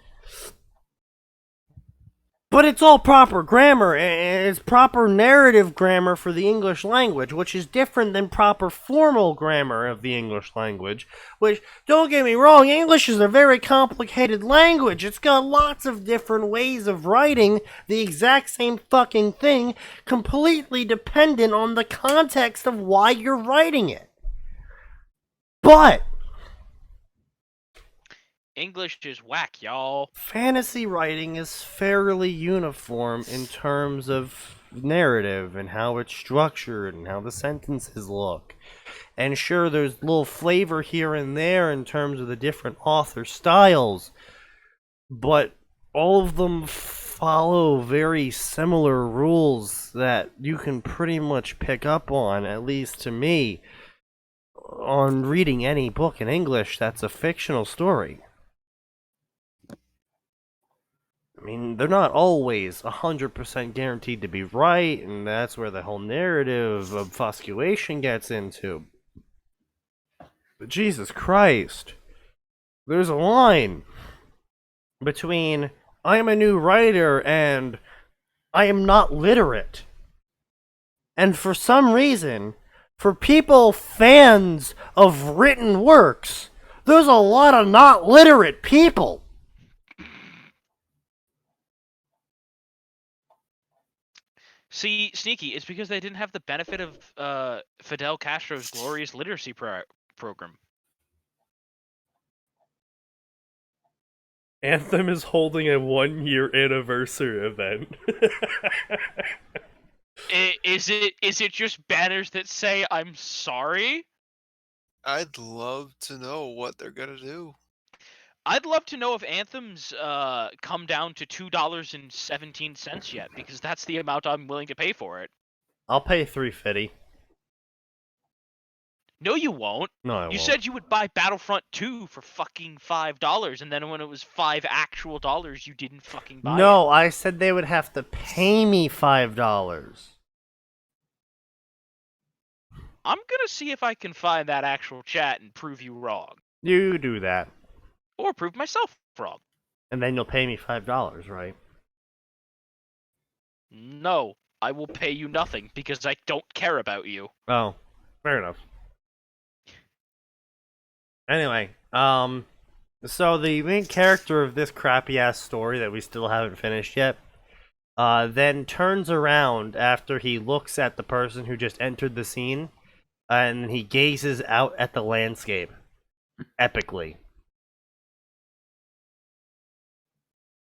But it's all proper grammar, and it's proper narrative grammar for the English language, which is different than proper formal grammar of the English language, which, don't get me wrong, English is a very complicated language. It's got lots of different ways of writing the exact same fucking thing, completely dependent on the context of why you're writing it. But English is whack, y'all. fantasy writing is fairly uniform in terms of narrative and how it's structured and how the sentences look. And sure, there's a little flavor here and there in terms of the different author styles, but all of them follow very similar rules that you can pretty much pick up on, at least to me, on reading any book in English that's a fictional story. I mean, they're not always 100% guaranteed to be right, and that's where the whole narrative obfuscation gets into. But Jesus Christ, there's a line between I am a new writer and I am not literate. And for some reason, for people fans of written works, there's a lot of not literate people. See, Sneaky, it's because they didn't have the benefit of Fidel Castro's glorious literacy program. Anthem is holding a 1-year anniversary event. Is it just banners that say I'm sorry? I'd love to know what they're gonna do. I'd love to know if Anthem's come down to $2.17 yet, because that's the amount I'm willing to pay for it. I'll pay $3.50. No, you won't. No, I You won't. said you would buy Battlefront 2 for fucking $5, and then when it was $5 actual dollars, you didn't fucking buy it. No, I said they would have to pay me $5. I'm gonna see if I can find that actual chat and prove you wrong. You do that. Or prove myself wrong. And then you'll pay me $5, right? No, I will pay you nothing, because I don't care about you. Oh, fair enough. Anyway, so the main character of this crappy-ass story that we still haven't finished yet, then turns around after he looks at the person who just entered the scene, and he gazes out at the landscape, epically.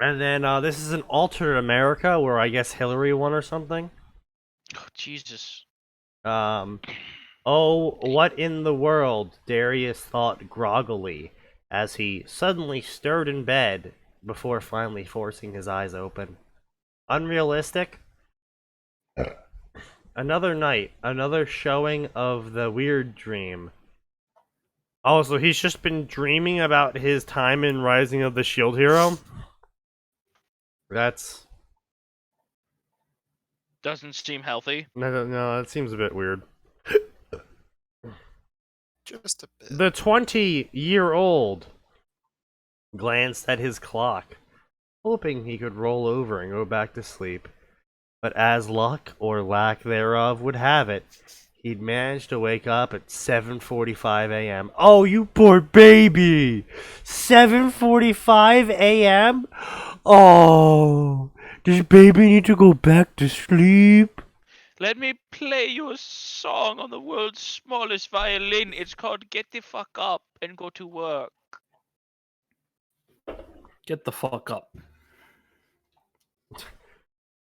And then, this is an alternate America, where I guess Hillary won or something. Oh, Jesus. Oh, what in the world, Darius thought groggily, as he suddenly stirred in bed before finally forcing his eyes open. Unrealistic? Another night, another showing of the weird dream. Oh, so he's just been dreaming about his time in Rising of the Shield Hero? That's... Doesn't seem healthy. No, that seems a bit weird. Just a bit. The 20-year-old glanced at his clock, hoping he could roll over and go back to sleep. But as luck, or lack thereof, would have it, he'd managed to wake up at 7:45 a.m. Oh, you poor baby! 7:45 a.m.? Oh, does baby need to go back to sleep? Let me play you a song on the world's smallest violin. It's called Get the Fuck Up and Go to Work. Get the fuck up.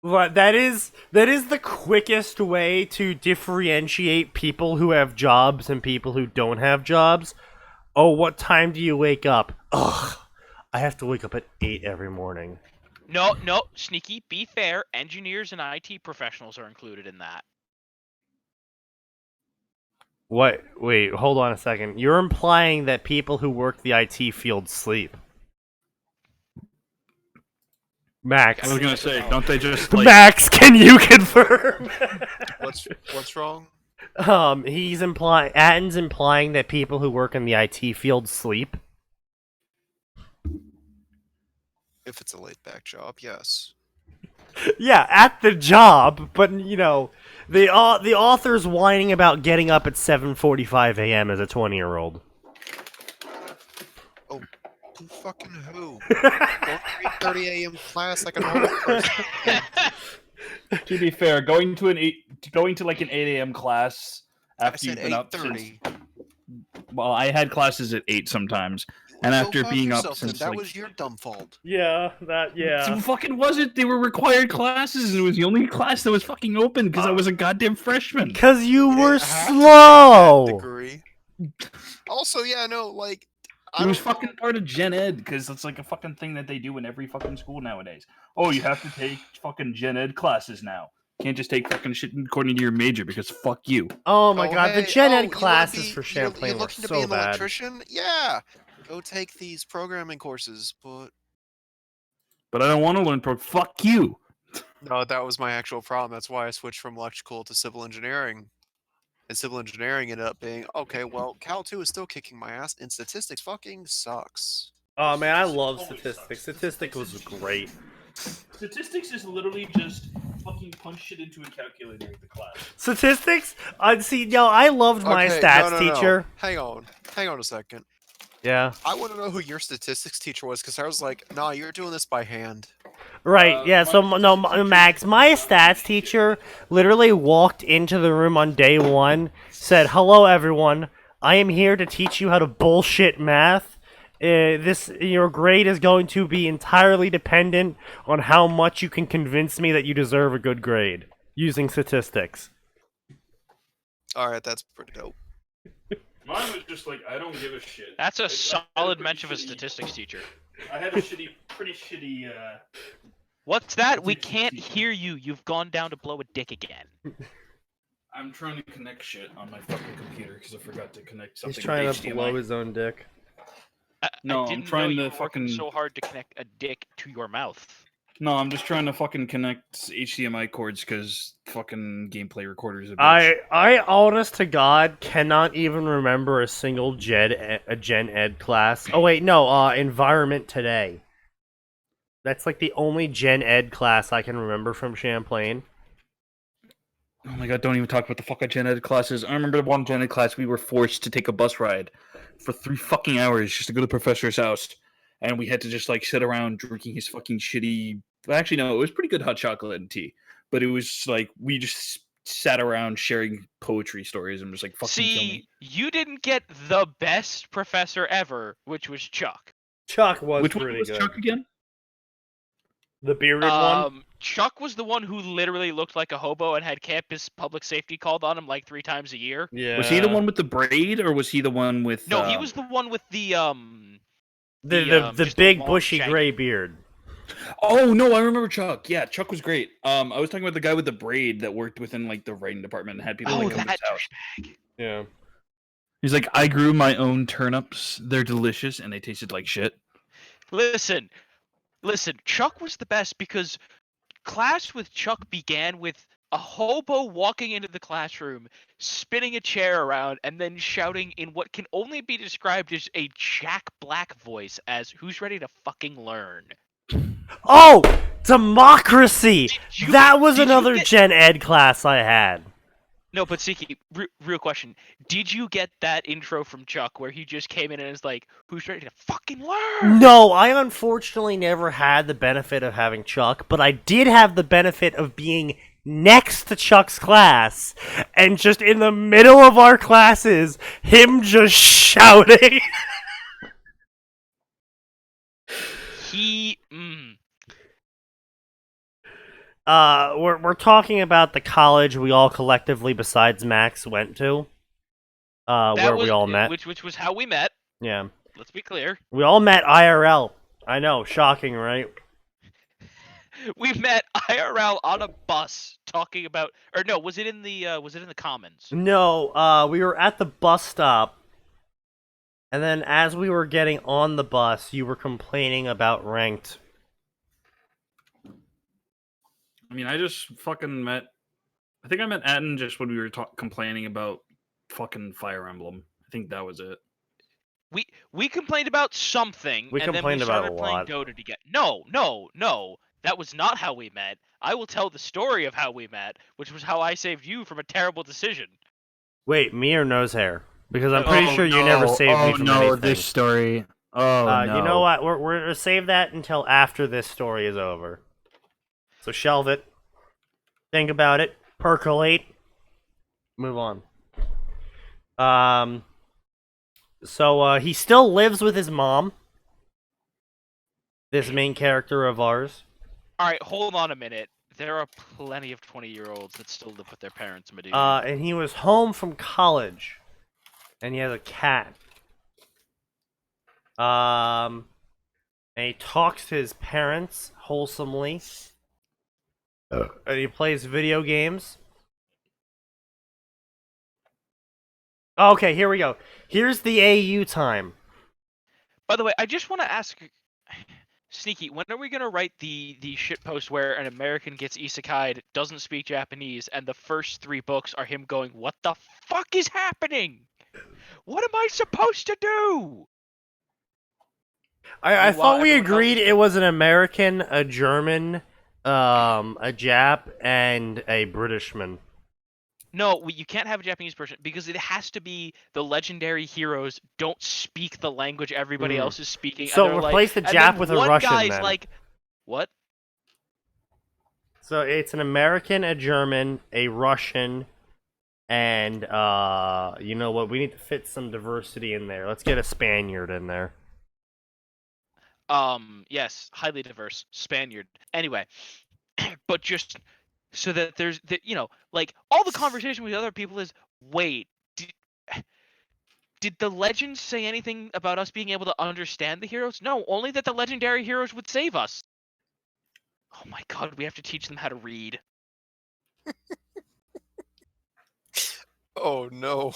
But that is the quickest way to differentiate people who have jobs and people who don't have jobs. Oh, what time do you wake up? Ugh, I have to wake up at 8 every morning. No, Sneaky, be fair. Engineers and IT professionals are included in that. What? Wait, hold on a second. You're implying that people who work the IT field sleep. Max. I was gonna say, don't they just like... Max, can you confirm? What's wrong? He's implying Atin's implying that people who work in the IT field sleep. If it's a laid back job, yes. Yeah, at the job, but you know, the author's whining about getting up at 7:45 a.m. as a 20-year-old. Oh, who fucking who? Don't 3:30 a.m. class like a normal person. To be fair, going to like an 8 a.m. class I after said you've been up since... 8:30. Well, I had classes at 8 sometimes, and Go after fuck being up yourself, then. since that like... was your dumb fault. Yeah, It fucking wasn't. They were required classes, and it was the only class that was fucking open because I was a goddamn freshman. Because you were didn't have to slow. take that degree. Also, yeah, no, like It was fucking part of Gen Ed because it's like a fucking thing that they do in every fucking school nowadays. Oh, you have to take fucking Gen Ed classes now. Can't just take fucking shit according to your major because fuck you. Oh my god, hey, the Gen Ed you wanna classes be- for you're Champlain were looking to be so an bad. electrician? Yeah, go take these programming courses. But But I don't want to learn fuck you. no, that was my actual problem. That's why I switched from electrical to civil engineering. And civil engineering ended up being okay. Well, Cal 2 is still kicking my ass, and statistics fucking sucks. Oh man, I love statistics. Statistics was great. Statistics is literally just fucking punch shit into a calculator at the class. Statistics? I loved my Okay, stats no. teacher. Hang on a second. Yeah. I want to know who your statistics teacher was because I was like, nah, you're doing this by hand. Right, yeah, so, no, Max, my stats teacher literally walked into the room on day 1, said, "Hello, everyone. I am here to teach you how to bullshit math. Your grade is going to be entirely dependent on how much you can convince me that you deserve a good grade, using statistics." Alright, that's pretty dope. Mine was just like, I don't give a shit. That's a I had solid pretty mention of a shitty- statistics teacher. I had a pretty shitty, What's that? We Statistics can't teacher. hear you. You've gone down to blow a dick again. I'm trying to connect shit on my fucking computer because I forgot to connect something. He's trying with to HDMI. blow his own dick. No, I I'm didn't trying know to you were working fucking- so hard to connect a dick to your mouth. No, I'm just trying to fucking connect HDMI cords because fucking gameplay recorders a bitch. I honest to God cannot even remember a single Gen Ed class. Oh wait, no, Environment Today. That's like the only Gen Ed class I can remember from Champlain. Oh my god, don't even talk about the fucking Gen Ed classes. I remember one Gen Ed class we were forced to take a bus ride for 3 fucking hours just to go to the professor's house. And we had to just like sit around drinking his fucking shitty... Actually, no, it was pretty good hot chocolate and tea. But it was like, we just sat around sharing poetry stories and just like, fucking kill me. See, you didn't get the best professor ever, which was Chuck. Chuck was Which one pretty was good. Chuck again? The bearded one? Chuck was the one who literally looked like a hobo and had campus public safety called on him like 3 times a year. Yeah. Was he the one with the braid or was he the one with... No, he was the one with the The just big long, bushy shaggy- gray beard. Oh no, I remember Chuck. Yeah, Chuck was great. I was talking about the guy with the braid that worked within like the writing department and had people Oh, like come to that his house. douchebag. Yeah. He's like, I grew my own turnips. They're delicious and they tasted like shit. Listen, Chuck was the best because class with Chuck began with a hobo walking into the classroom, spinning a chair around, and then shouting in what can only be described as a Jack Black voice as, "Who's ready to fucking learn?" Oh! Democracy! Did you That get- was did you another get- Gen Ed class I had. No, but Siki, real question. Did you get that intro from Chuck where he just came in and is like, "Who's ready to fucking learn?" No, I unfortunately never had the benefit of having Chuck, but I did have the benefit of being next to Chuck's class, and just in the middle of our classes, him just shouting. We're talking about the college we all collectively, besides Max, went to. Where we all met. Which was how we met. Yeah. Let's be clear. We all met IRL. I know, shocking, right? We met IRL on a bus talking about, or no, was it in the Commons? No, we were at the bus stop, and then as we were getting on the bus, you were complaining about ranked. I mean, I just fucking met. I think I met Atin just when we were complaining about fucking Fire Emblem. I think that was it. We complained about something, We and complained then we about started a playing lot. Dota together. No. That was not how we met. I will tell the story of how we met, which was how I saved you from a terrible decision. Wait, me or Nosehair? Because I'm pretty sure you never saved me from anything. This story. Oh no. You know what? We're gonna save that until after this story is over. So shelve it. Think about it. Percolate. Move on. So he still lives with his mom. This main character of ours. All right, hold on a minute. There are plenty of 20-year-olds that still live with their parents, my dude. And he was home from college, and he has a cat. And he talks to his parents wholesomely. And he plays video games. Okay, here we go. Here's the AU time. By the way, I just want to ask, Sneaky, when are we gonna write the shitpost where an American gets isekai'd, doesn't speak Japanese, and the first 3 books are him going, "What the fuck is happening? What am I supposed to do?" I thought we agreed it was an American, a German, a Jap, and a Britishman. No, you can't have a Japanese person because it has to be the legendary heroes don't speak the language everybody else is speaking. So and replace the Jap with a Russian, guy's then. like, what? So it's an American, a German, a Russian, and you know what? We need to fit some diversity in there. Let's get a Spaniard in there. Yes, highly diverse Spaniard. Anyway, but just so that there's like all the conversation with other people is, wait, did the legends say anything about us being able to understand the heroes? No, only that the legendary heroes would save us. Oh my god, we have to teach them how to read. Oh no.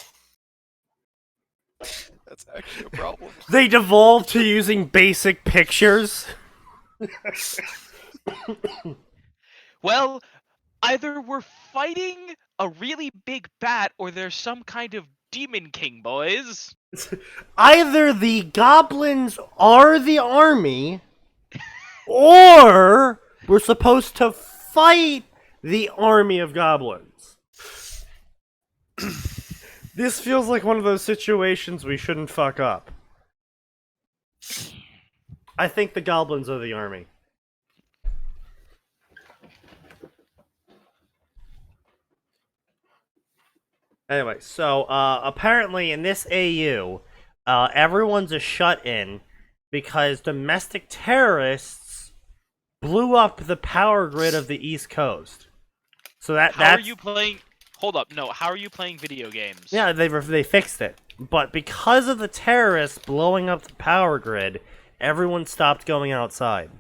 That's actually a problem. They devolved to using basic pictures. Well, either we're fighting a really big bat or there's some kind of demon king, boys. Either the goblins are the army, or we're supposed to fight the army of goblins. This feels like one of those situations we shouldn't fuck up. I think the goblins are the army. Anyway, so apparently in this AU, everyone's a shut-in because domestic terrorists blew up the power grid of the East Coast. So that's... How are you playing? Hold up, no. How are you playing video games? Yeah, they fixed it. But because of the terrorists blowing up the power grid, everyone stopped going outside.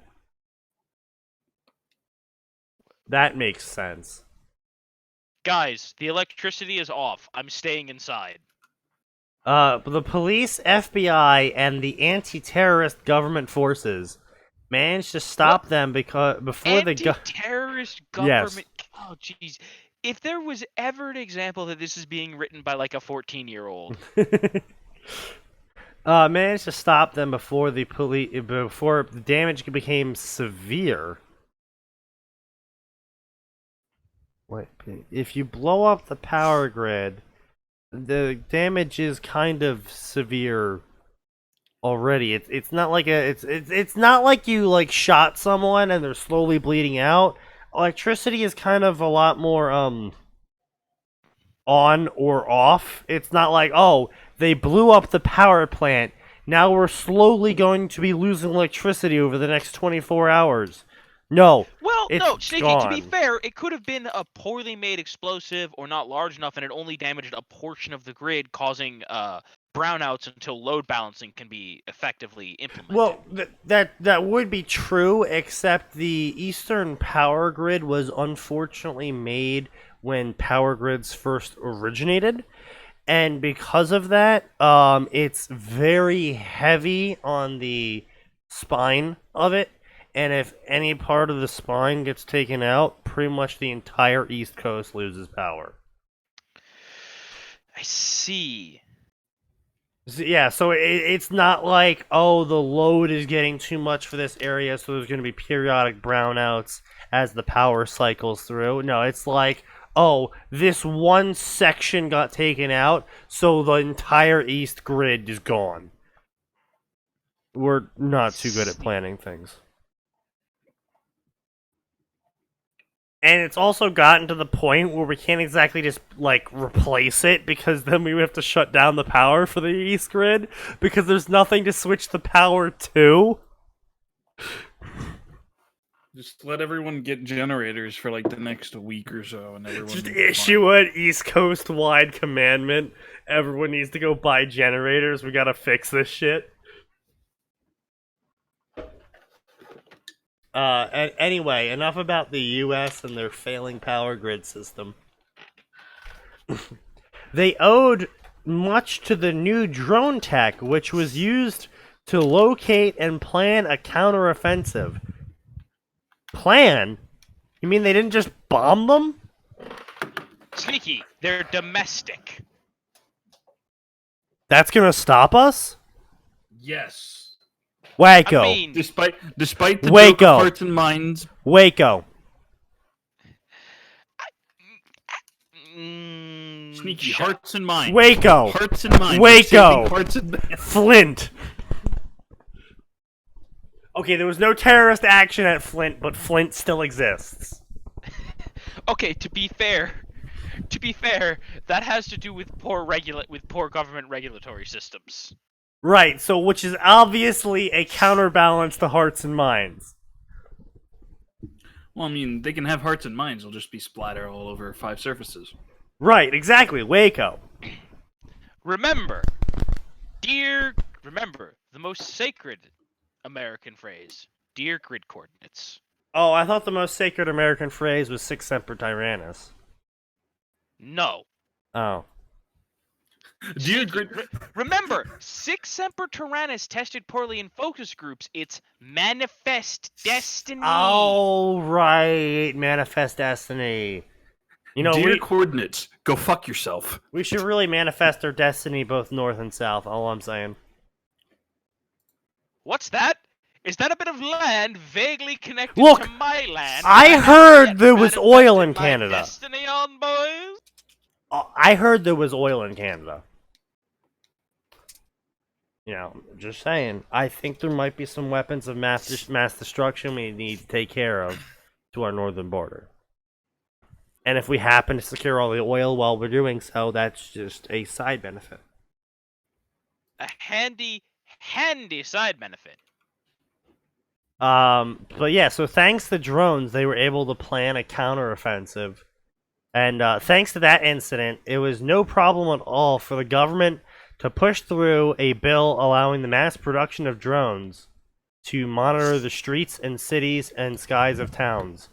That makes sense. Guys, the electricity is off. I'm staying inside. The police, FBI, and the anti-terrorist government forces managed to stop them before the anti-terrorist government. Yes. Oh, jeez. If there was ever an example that this is being written by like a 14-year-old, managed to stop them before the damage became severe. Wait, if you blow up the power grid, the damage is kind of severe already. It's not like it's not like you like shot someone and they're slowly bleeding out. Electricity is kind of a lot more on or off. It's not like, oh, they blew up the power plant, Now we're slowly going to be losing electricity over the next 24 hours. No. Well, It's no, Sneaky, to be gone. fair, it could have been a poorly made explosive or not large enough, and it only damaged a portion of the grid, causing brownouts until load balancing can be effectively implemented. Well, that would be true, except the Eastern power grid was unfortunately made when power grids first originated. And because of that, it's very heavy on the spine of it. And if any part of the spine gets taken out, pretty much the entire East Coast loses power. I see. Yeah, so it's not like, oh, the load is getting too much for this area, so there's going to be periodic brownouts as the power cycles through. No, it's like, oh, this one section got taken out, so the entire East grid is gone. We're not too good at planning things. And it's also gotten to the point where we can't exactly just, like, replace it, because then we have to shut down the power for the East grid, because there's nothing to switch the power to. Just let everyone get generators for like the next week or so, and everyone Just will be issue an East Coast wide commandment. Everyone needs to go buy generators. We gotta fix this shit. Anyway, enough about the U.S. and their failing power grid system. They owed much to the new drone tech, which was used to locate and plan a counteroffensive. Plan? You mean they didn't just bomb them? Sneaky, they're domestic. That's gonna stop us? Yes. Waco. I mean, Despite the Waco. joke of hearts and minds. Waco. Sneaky shut hearts and minds. Waco. Hearts and minds. Waco. Saving Hearts and minds. Flint. Okay, there was no terrorist action at Flint, but Flint still exists. Okay, to be fair, that has to do with poor government regulatory systems. Right, so which is obviously a counterbalance to hearts and minds. Well, I mean, they can have hearts and minds. They'll just be splatter all over 5 surfaces. Right, exactly. Waco. Remember the most sacred American phrase, dear grid coordinates. Oh, I thought the most sacred American phrase was Sic Semper Tyrannis. No. Oh. Dear grid. Remember, Sic Semper Tyrannis tested poorly in focus groups. It's manifest destiny. Oh, right. Manifest destiny. You know, Dear coordinates, go fuck yourself. we should really manifest our destiny both north and south, all I'm saying. What's that? Is that a bit of land vaguely connected Look, to my land? I have heard yet there was oil in manifested my Canada. Destiny on, boys. I heard there was oil in Canada. You know, just saying. I think there might be some weapons of mass destruction we need to take care of to our northern border. And if we happen to secure all the oil while we're doing so, that's just a side benefit. A handy side benefit. But yeah, so thanks to drones, they were able to plan a counteroffensive. And thanks to that incident, it was no problem at all for the government to push through a bill allowing the mass production of drones to monitor the streets and cities and skies of towns.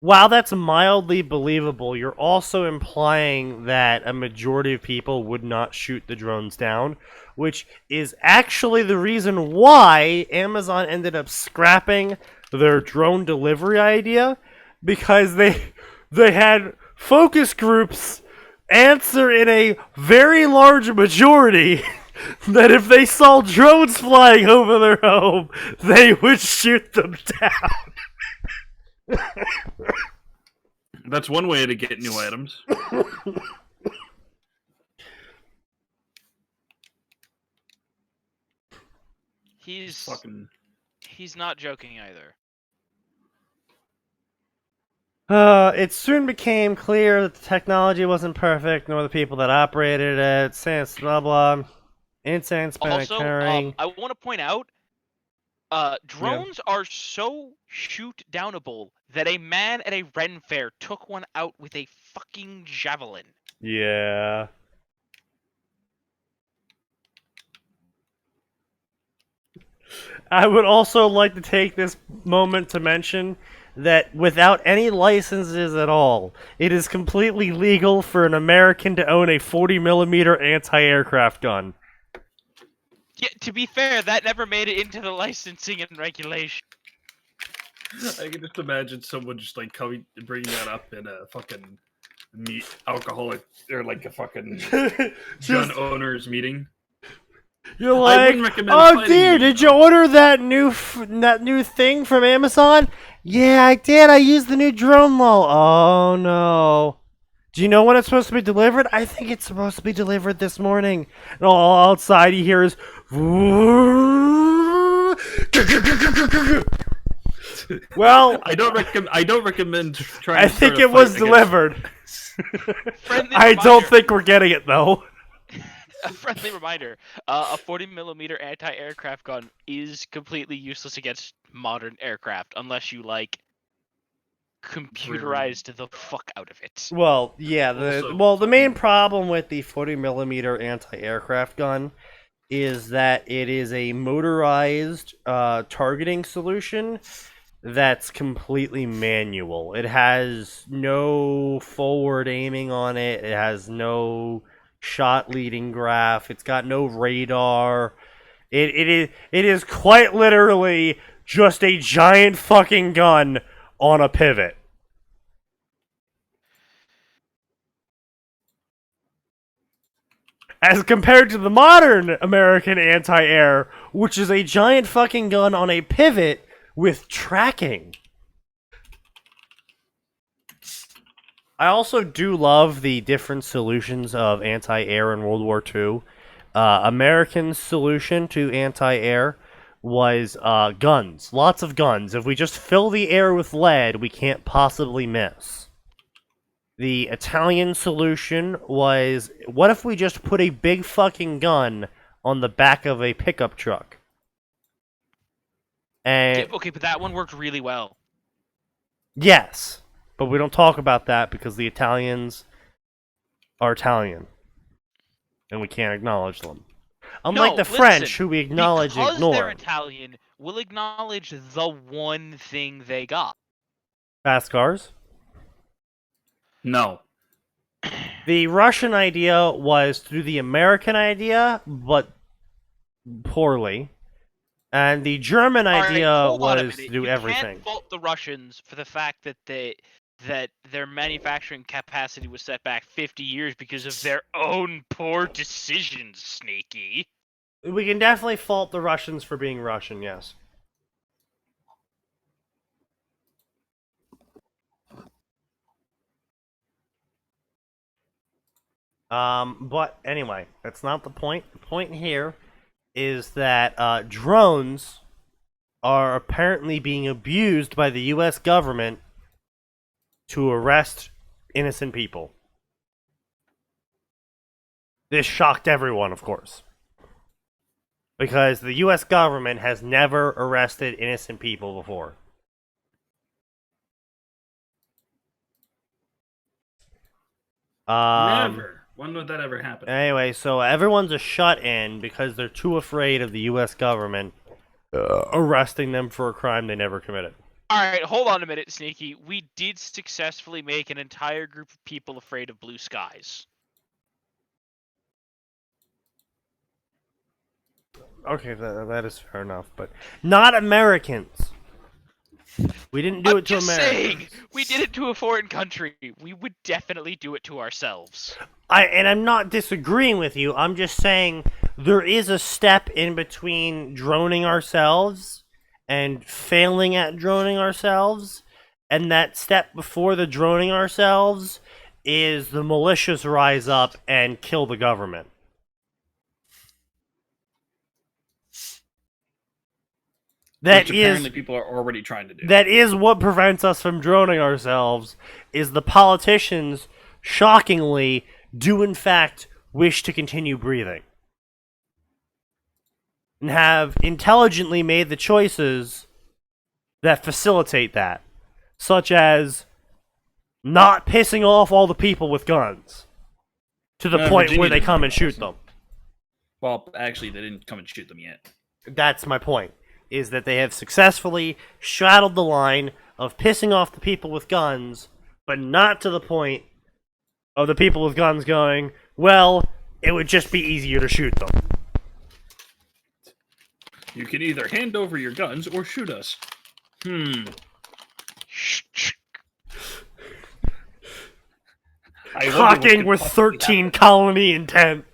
While that's mildly believable, you're also implying that a majority of people would not shoot the drones down, which is actually the reason why Amazon ended up scrapping their drone delivery idea, because they had focus groups answer in a very large majority that if they saw drones flying over their home, they would shoot them down. That's one way to get new items. He's not joking either. It soon became clear that the technology wasn't perfect, nor the people that operated it. Sans blah blah. Incidents been Also, occurring. I want to point out, drones are so shoot downable that a man at a Ren fair took one out with a fucking javelin. Yeah. I would also like to take this moment to mention that without any licenses at all, it is completely legal for an American to own a 40mm anti-aircraft gun. Yeah, to be fair, that never made it into the licensing and regulation. I can just imagine someone just like coming, bringing that up in a fucking alcoholic or like a fucking gun owners meeting. You're I like, wouldn't recommend oh fighting dear, you, did though." you order that new thing from Amazon? Yeah, I did. I used the new drone lull. Oh no. Do you know when it's supposed to be delivered? I think it's supposed to be delivered this morning. And all outside you hear is. Well, I don't recommend trying. I to think start a it was fight delivered. Friendly I don't reminder. think we're getting it though. A friendly reminder: a 40mm anti-aircraft gun is completely useless against modern aircraft unless you like computerized the fuck out of it. Well, yeah. Also, The main fucking- problem with the 40mm anti-aircraft gun is that it is a motorized targeting solution that's completely manual. It has no forward aiming on it. It has no shot leading graph. It's got no radar. It is quite literally just a giant fucking gun on a pivot. As compared to the modern American anti-air, which is a giant fucking gun on a pivot with tracking. I also do love the different solutions of anti-air in World War II. American solution to anti-air was guns. Lots of guns. If we just fill the air with lead, we can't possibly miss. The Italian solution was, what if we just put a big fucking gun on the back of a pickup truck? And Okay, but that one worked really well. yes, but we don't talk about that because the Italians are Italian, and we can't acknowledge them. Unlike No, the French, listen, who we acknowledge and because they're ignore. Italian, we'll acknowledge the one thing they got. Fast cars. No. The Russian idea was to do the American idea, but poorly. And the German idea hold on a was to minute. do You everything. can't fault the Russians for the fact that their manufacturing capacity was set back 50 years because of their own poor decisions, Sneaky. We can definitely fault the Russians for being Russian, yes. But anyway, that's not the point. The point here is that drones are apparently being abused by the U.S. government to arrest innocent people. This shocked everyone, of course. Because the U.S. government has never arrested innocent people before. Never. When would that ever happen? Anyway, so everyone's a shut-in because they're too afraid of the U.S. government arresting them for a crime they never committed. Alright, hold on a minute, Sneaky. We did successfully make an entire group of people afraid of blue skies. Okay, that is fair enough, but not Americans. We didn't do it to just Americans. saying, we did it to a foreign country. We would definitely do it to ourselves. I'm not disagreeing with you. I'm just saying there is a step in between droning ourselves and failing at droning ourselves, and that step before the droning ourselves is the militias rise up and kill the government. That which is apparently people are already trying to do. that is what prevents us from droning ourselves. Is the politicians, shockingly, do in fact wish to continue breathing, and have intelligently made the choices that facilitate that, such as not pissing off all the people with guns to the point Virginia where they didn't come do and that, shoot so- them. Well, actually, they didn't come and shoot them yet. That's my point, is that they have successfully straddled the line of pissing off the people with guns, but not to the point of the people with guns going, well, it would just be easier to shoot them. You can either hand over your guns or shoot us. I wonder what Cocking could with possibly 13 colony intent.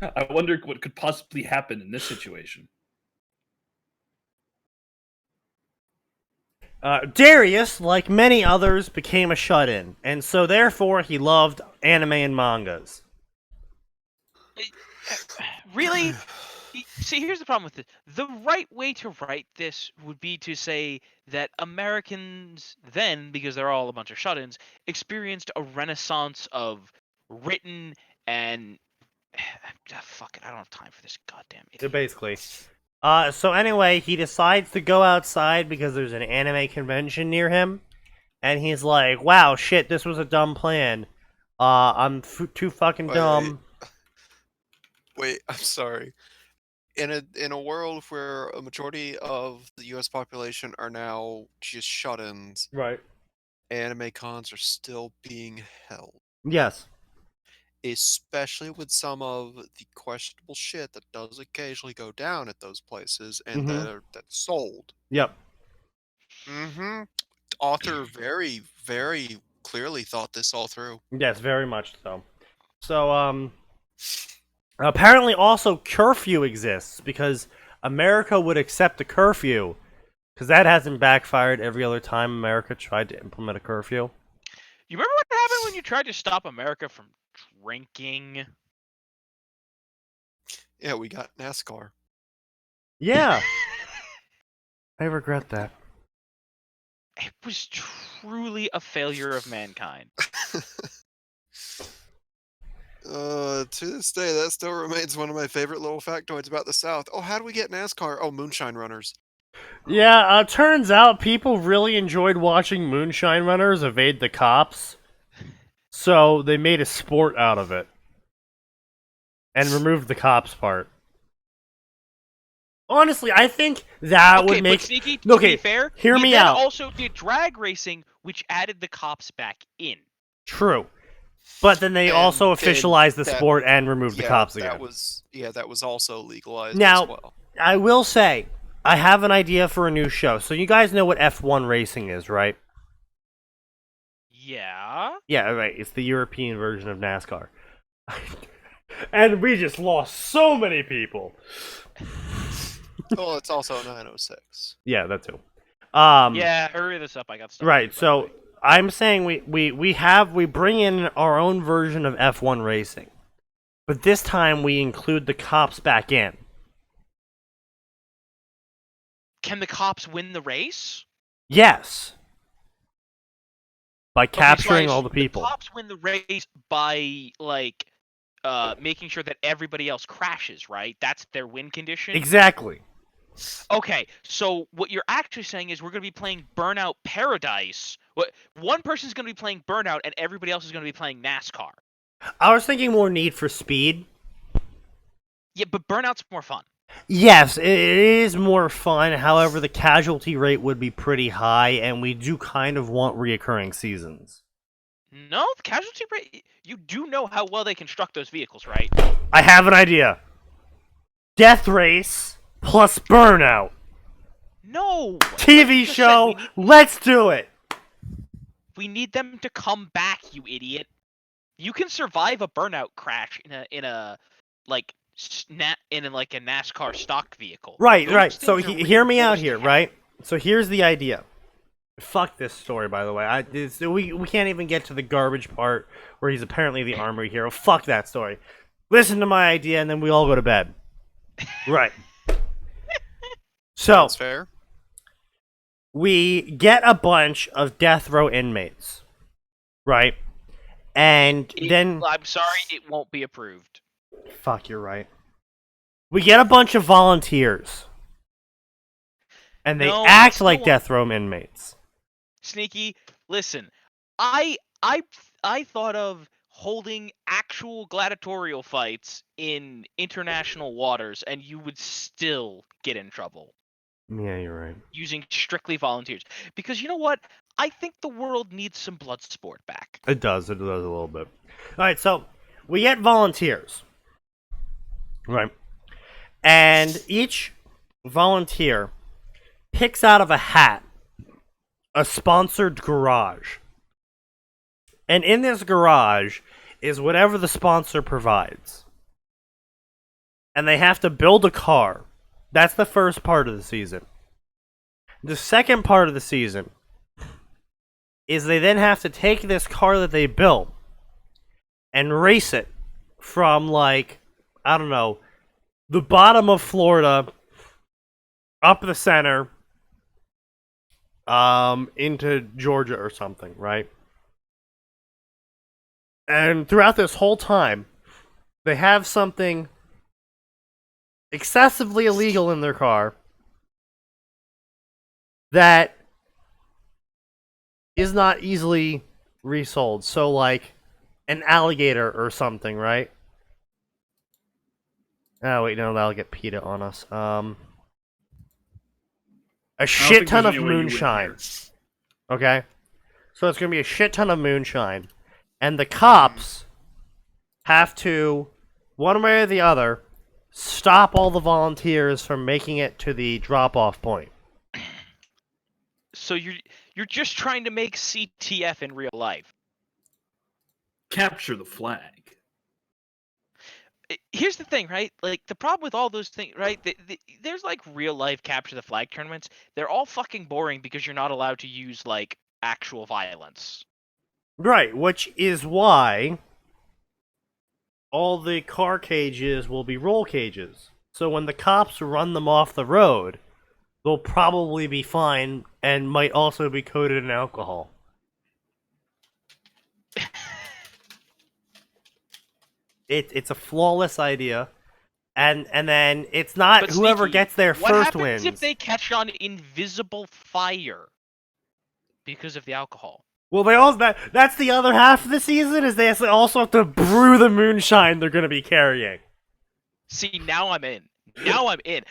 I wonder what could possibly happen in this situation. Darius, like many others, became a shut-in, and so therefore he loved anime and mangas. Really? See, here's the problem with it. The right way to write this would be to say that Americans then, because they're all a bunch of shut-ins, experienced a renaissance of written and fuck it, I don't have time for this goddamn idiot. Basically. So anyway, he decides to go outside because there's an anime convention near him, and he's like, wow, shit, this was a dumb plan. I'm too fucking dumb. Wait, I'm sorry. In a world where a majority of the U.S. population are now just shut-ins, Right. anime cons are still being held. Yes. Especially with some of the questionable shit that does occasionally go down at those places and that's sold. Yep. Mm-hmm. Author very, very clearly thought this all through. Yes, very much so. So, apparently also curfew exists because America would accept a curfew, because that hasn't backfired every other time America tried to implement a curfew. You remember what happened when you tried to stop America from drinking? Yeah, we got NASCAR. Yeah. I regret that. It was truly a failure of mankind. To this day, that still remains one of my favorite little factoids about the South. Oh, how do we get NASCAR? Oh, moonshine runners. Yeah, turns out people really enjoyed watching moonshine runners evade the cops, so they made a sport out of it. And removed the cops part. Honestly, I think that Okay, would make... but Sneaky, to be fair, hear we me then out. also did drag racing, which added the cops back in. True. But then they And also then officialized the that- sport and removed the cops again. That was also legalized Now- as well. I will say, I have an idea for a new show. So you guys know what F1 racing is, right? Yeah. Yeah, right. It's the European version of NASCAR. And we just lost so many people. Well, it's also 906. Yeah, that too. Yeah, hurry this up. I got stuff. Right, so I'm saying we bring in our own version of F1 racing. But this time we include the cops back in. Can the cops win the race? Yes. By Okay, so capturing I all the assume people. The cops win the race by making sure that everybody else crashes, right? That's their win condition. Exactly. Okay, so what you're actually saying is we're going to be playing Burnout Paradise. One person's going to be playing Burnout, and everybody else is going to be playing NASCAR. I was thinking more Need for Speed. Yeah, but Burnout's more fun. Yes, it is more fun. However, the casualty rate would be pretty high, and we do kind of want reoccurring seasons. No, the casualty rate. You do know how well they construct those vehicles, right? I have an idea. Death Race plus Burnout. No. TV Like I show. said, Let's do it. we need them to come back, you idiot. You can survive a burnout crash in a like a NASCAR stock vehicle. Right, Those right. So things are hear me out reinforced here, to right? So here's the idea. Fuck this story, by the way. We can't even get to the garbage part where he's apparently the armory hero. Fuck that story. Listen to my idea, and then we all go to bed. Right. So Sounds fair. we get a bunch of death row inmates, right? And then I'm sorry, it won't be approved. fuck, you're right. We get a bunch of volunteers, and they No, act still like won't. death row inmates. Sneaky, listen. I thought of holding actual gladiatorial fights in international waters, and you would still get in trouble Yeah, you're right. using strictly volunteers. Because you know what? I think the world needs some blood sport back. It does a little bit. All right, so we get volunteers, right? And each volunteer picks out of a hat a sponsored garage. And in this garage is whatever the sponsor provides. And they have to build a car. That's the first part of the season. The second part of the season is they then have to take this car that they built and race it from, like, I don't know, the bottom of Florida up the center into Georgia or something, right? And throughout this whole time, they have something excessively illegal in their car that is not easily resold. So, like, an alligator or something, right? Oh, wait, no, that'll get PETA on us. A shit ton of moonshine. Okay? So it's going to be a shit ton of moonshine. And the cops have to, one way or the other, stop all the volunteers from making it to the drop-off point. So you're just trying to make CTF in real life. Capture the flag. Here's the thing, right? Like, the problem with all those things, right? There's, like, real-life capture the flag tournaments. They're all fucking boring because you're not allowed to use, like, actual violence. Right, which is why all the car cages will be roll cages. So when the cops run them off the road, they'll probably be fine and might also be coated in alcohol. It's a flawless idea, and then it's not But whoever Sneaky, gets there what first happens wins. if they catch on invisible fire because of the alcohol? Well, that's the other half of the season, is they also have to brew the moonshine they're going to be carrying. See, now I'm in. Now I'm in.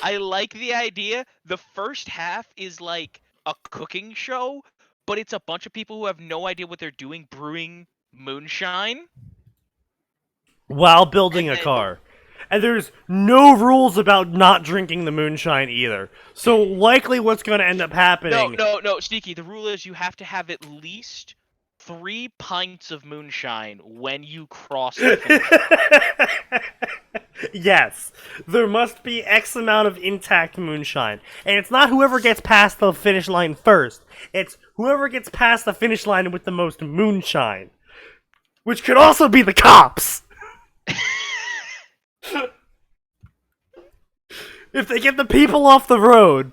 I like the idea. The first half is like a cooking show, but it's a bunch of people who have no idea what they're doing brewing moonshine While building a car. And there's no rules about not drinking the moonshine either. So likely what's going to end up happening... No, Sneaky, the rule is you have to have at least 3 pints of moonshine when you cross the finish. Yes. There must be X amount of intact moonshine. And it's not whoever gets past the finish line first. It's whoever gets past the finish line with the most moonshine. Which could also be the cops. If they get the people off the road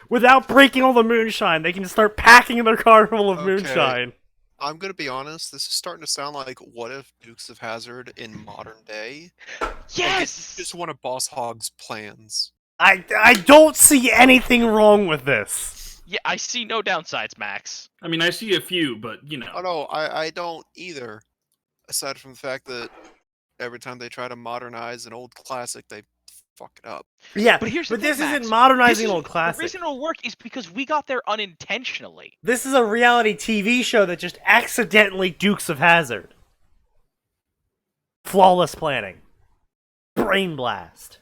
without breaking all the moonshine, they can just start packing their car full of Okay. moonshine. I'm gonna be honest, this is starting to sound like what if Dukes of Hazzard in modern day? Yes! Just one of Boss Hogg's plans. I don't see anything wrong with this. Yeah, I see no downsides, Max. I mean, I see a few, but you know. Oh no, I don't either. Aside from the fact that every time they try to modernize an old classic, they fuck it up. Yeah, But here's the thing, this Max. isn't modernizing This an is- old classic. The reason it'll work is because we got there unintentionally. This is a reality TV show that just accidentally Dukes of Hazzard. Flawless planning. Brain blast.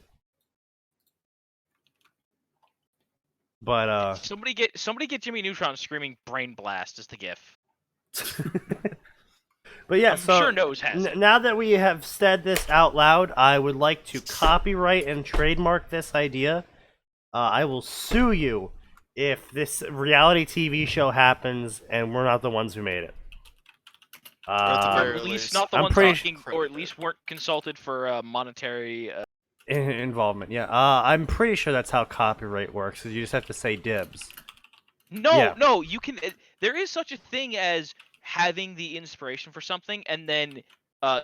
But Somebody get Jimmy Neutron screaming "Brain Blast" as the GIF. but yeah, I'm so sure Nose has it. now that we have said this out loud, I would like to copyright and trademark this idea. I will sue you if this reality TV show happens and we're not the ones who made it. at the Or very at least least. not the I'm ones pretty talking, or at least weren't consulted for monetary Involvement, yeah. I'm pretty sure that's how copyright works. Is you just have to say dibs. No, Yeah. no, you can. There is such a thing as having the inspiration for something, and then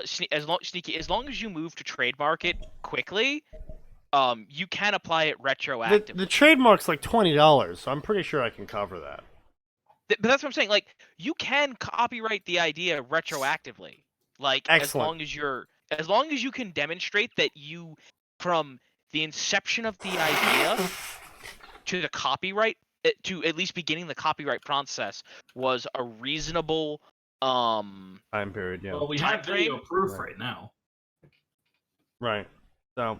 sneaky, as long as you move to trademark it quickly, you can apply it retroactively. The trademark's like $20, so I'm pretty sure I can cover that. But that's what I'm saying. Like, you can copyright the idea retroactively. Like, Excellent. as long as you can demonstrate that you, from the inception of the idea to the copyright, to at least beginning the copyright process, was a reasonable Time period, yeah. Well, we Time have video frame? proof Right. right now. Right. So,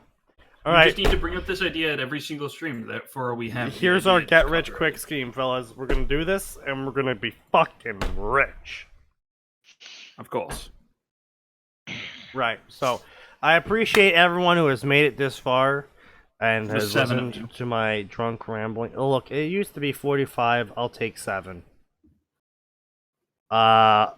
We alright. just need to bring up this idea at every single stream. Therefore, we have. the Here's our idea get to rich copyright quick it. scheme, fellas. We're gonna do this, and we're gonna be fucking rich. Of course. Right. So, I appreciate everyone who has made it this far and The has 7 of listened to my drunk rambling. Oh, look, it used to be 45. I'll take 7. I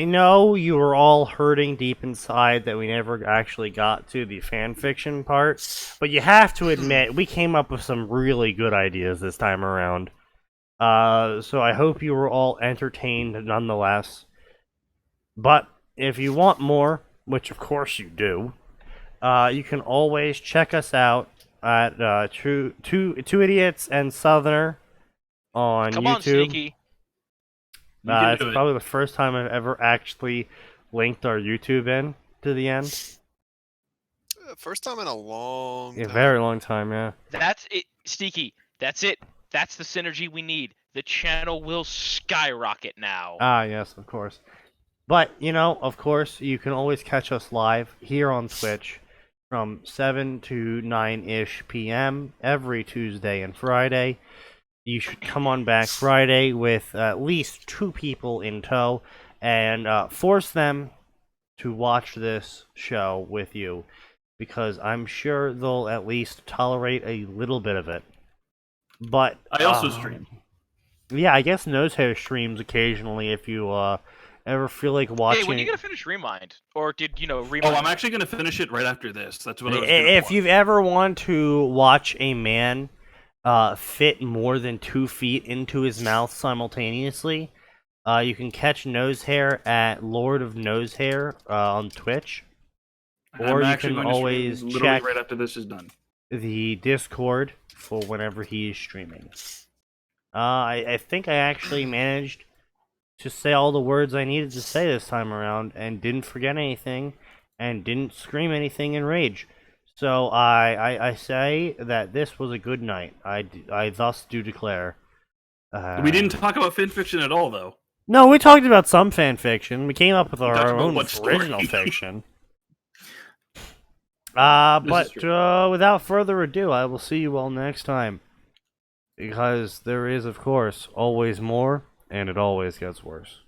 know you were all hurting deep inside that we never actually got to the fan fiction part, but you have to admit we came up with some really good ideas this time around. So I hope you were all entertained nonetheless. But if you want more, which of course you do, you can always check us out at Two Idiots and Suthner on Come YouTube. on, sneaky. You can It's do it. probably the first time I've ever actually linked our YouTube in to the end. First time in a long A time. very long time, yeah. That's it, sneaky. That's it. That's the synergy we need. The channel will skyrocket now. Ah, yes, of course. But, you know, of course, you can always catch us live here on Twitch from 7 to 9-ish p.m. every Tuesday and Friday. You should come on back Friday with at least 2 people in tow and force them to watch this show with you, because I'm sure they'll at least tolerate a little bit of it. But I also stream. Yeah, I guess Nosehair streams occasionally if you ever feel like watching. Hey, when are you gonna finish Remind? Or did Oh, Remind? I'm actually going to finish it right after this. That's what I was gonna If plug. you've ever want to watch a man fit more than 2 feet into his mouth simultaneously, you can catch Nosehair at Lord of Nosehair on Twitch, I'm or you actually can going to stream always literally check right after this is done. the Discord for whenever he is streaming. I think I actually managed to say all the words I needed to say this time around, and didn't forget anything, and didn't scream anything in rage. So I say that this was a good night. I thus do declare. We didn't talk about fanfiction at all, though. No, we talked about some fan fiction. We came up with talked our about own what story? original fiction. This But is true. without further ado, I will see you all next time. Because there is, of course, always more, and it always gets worse.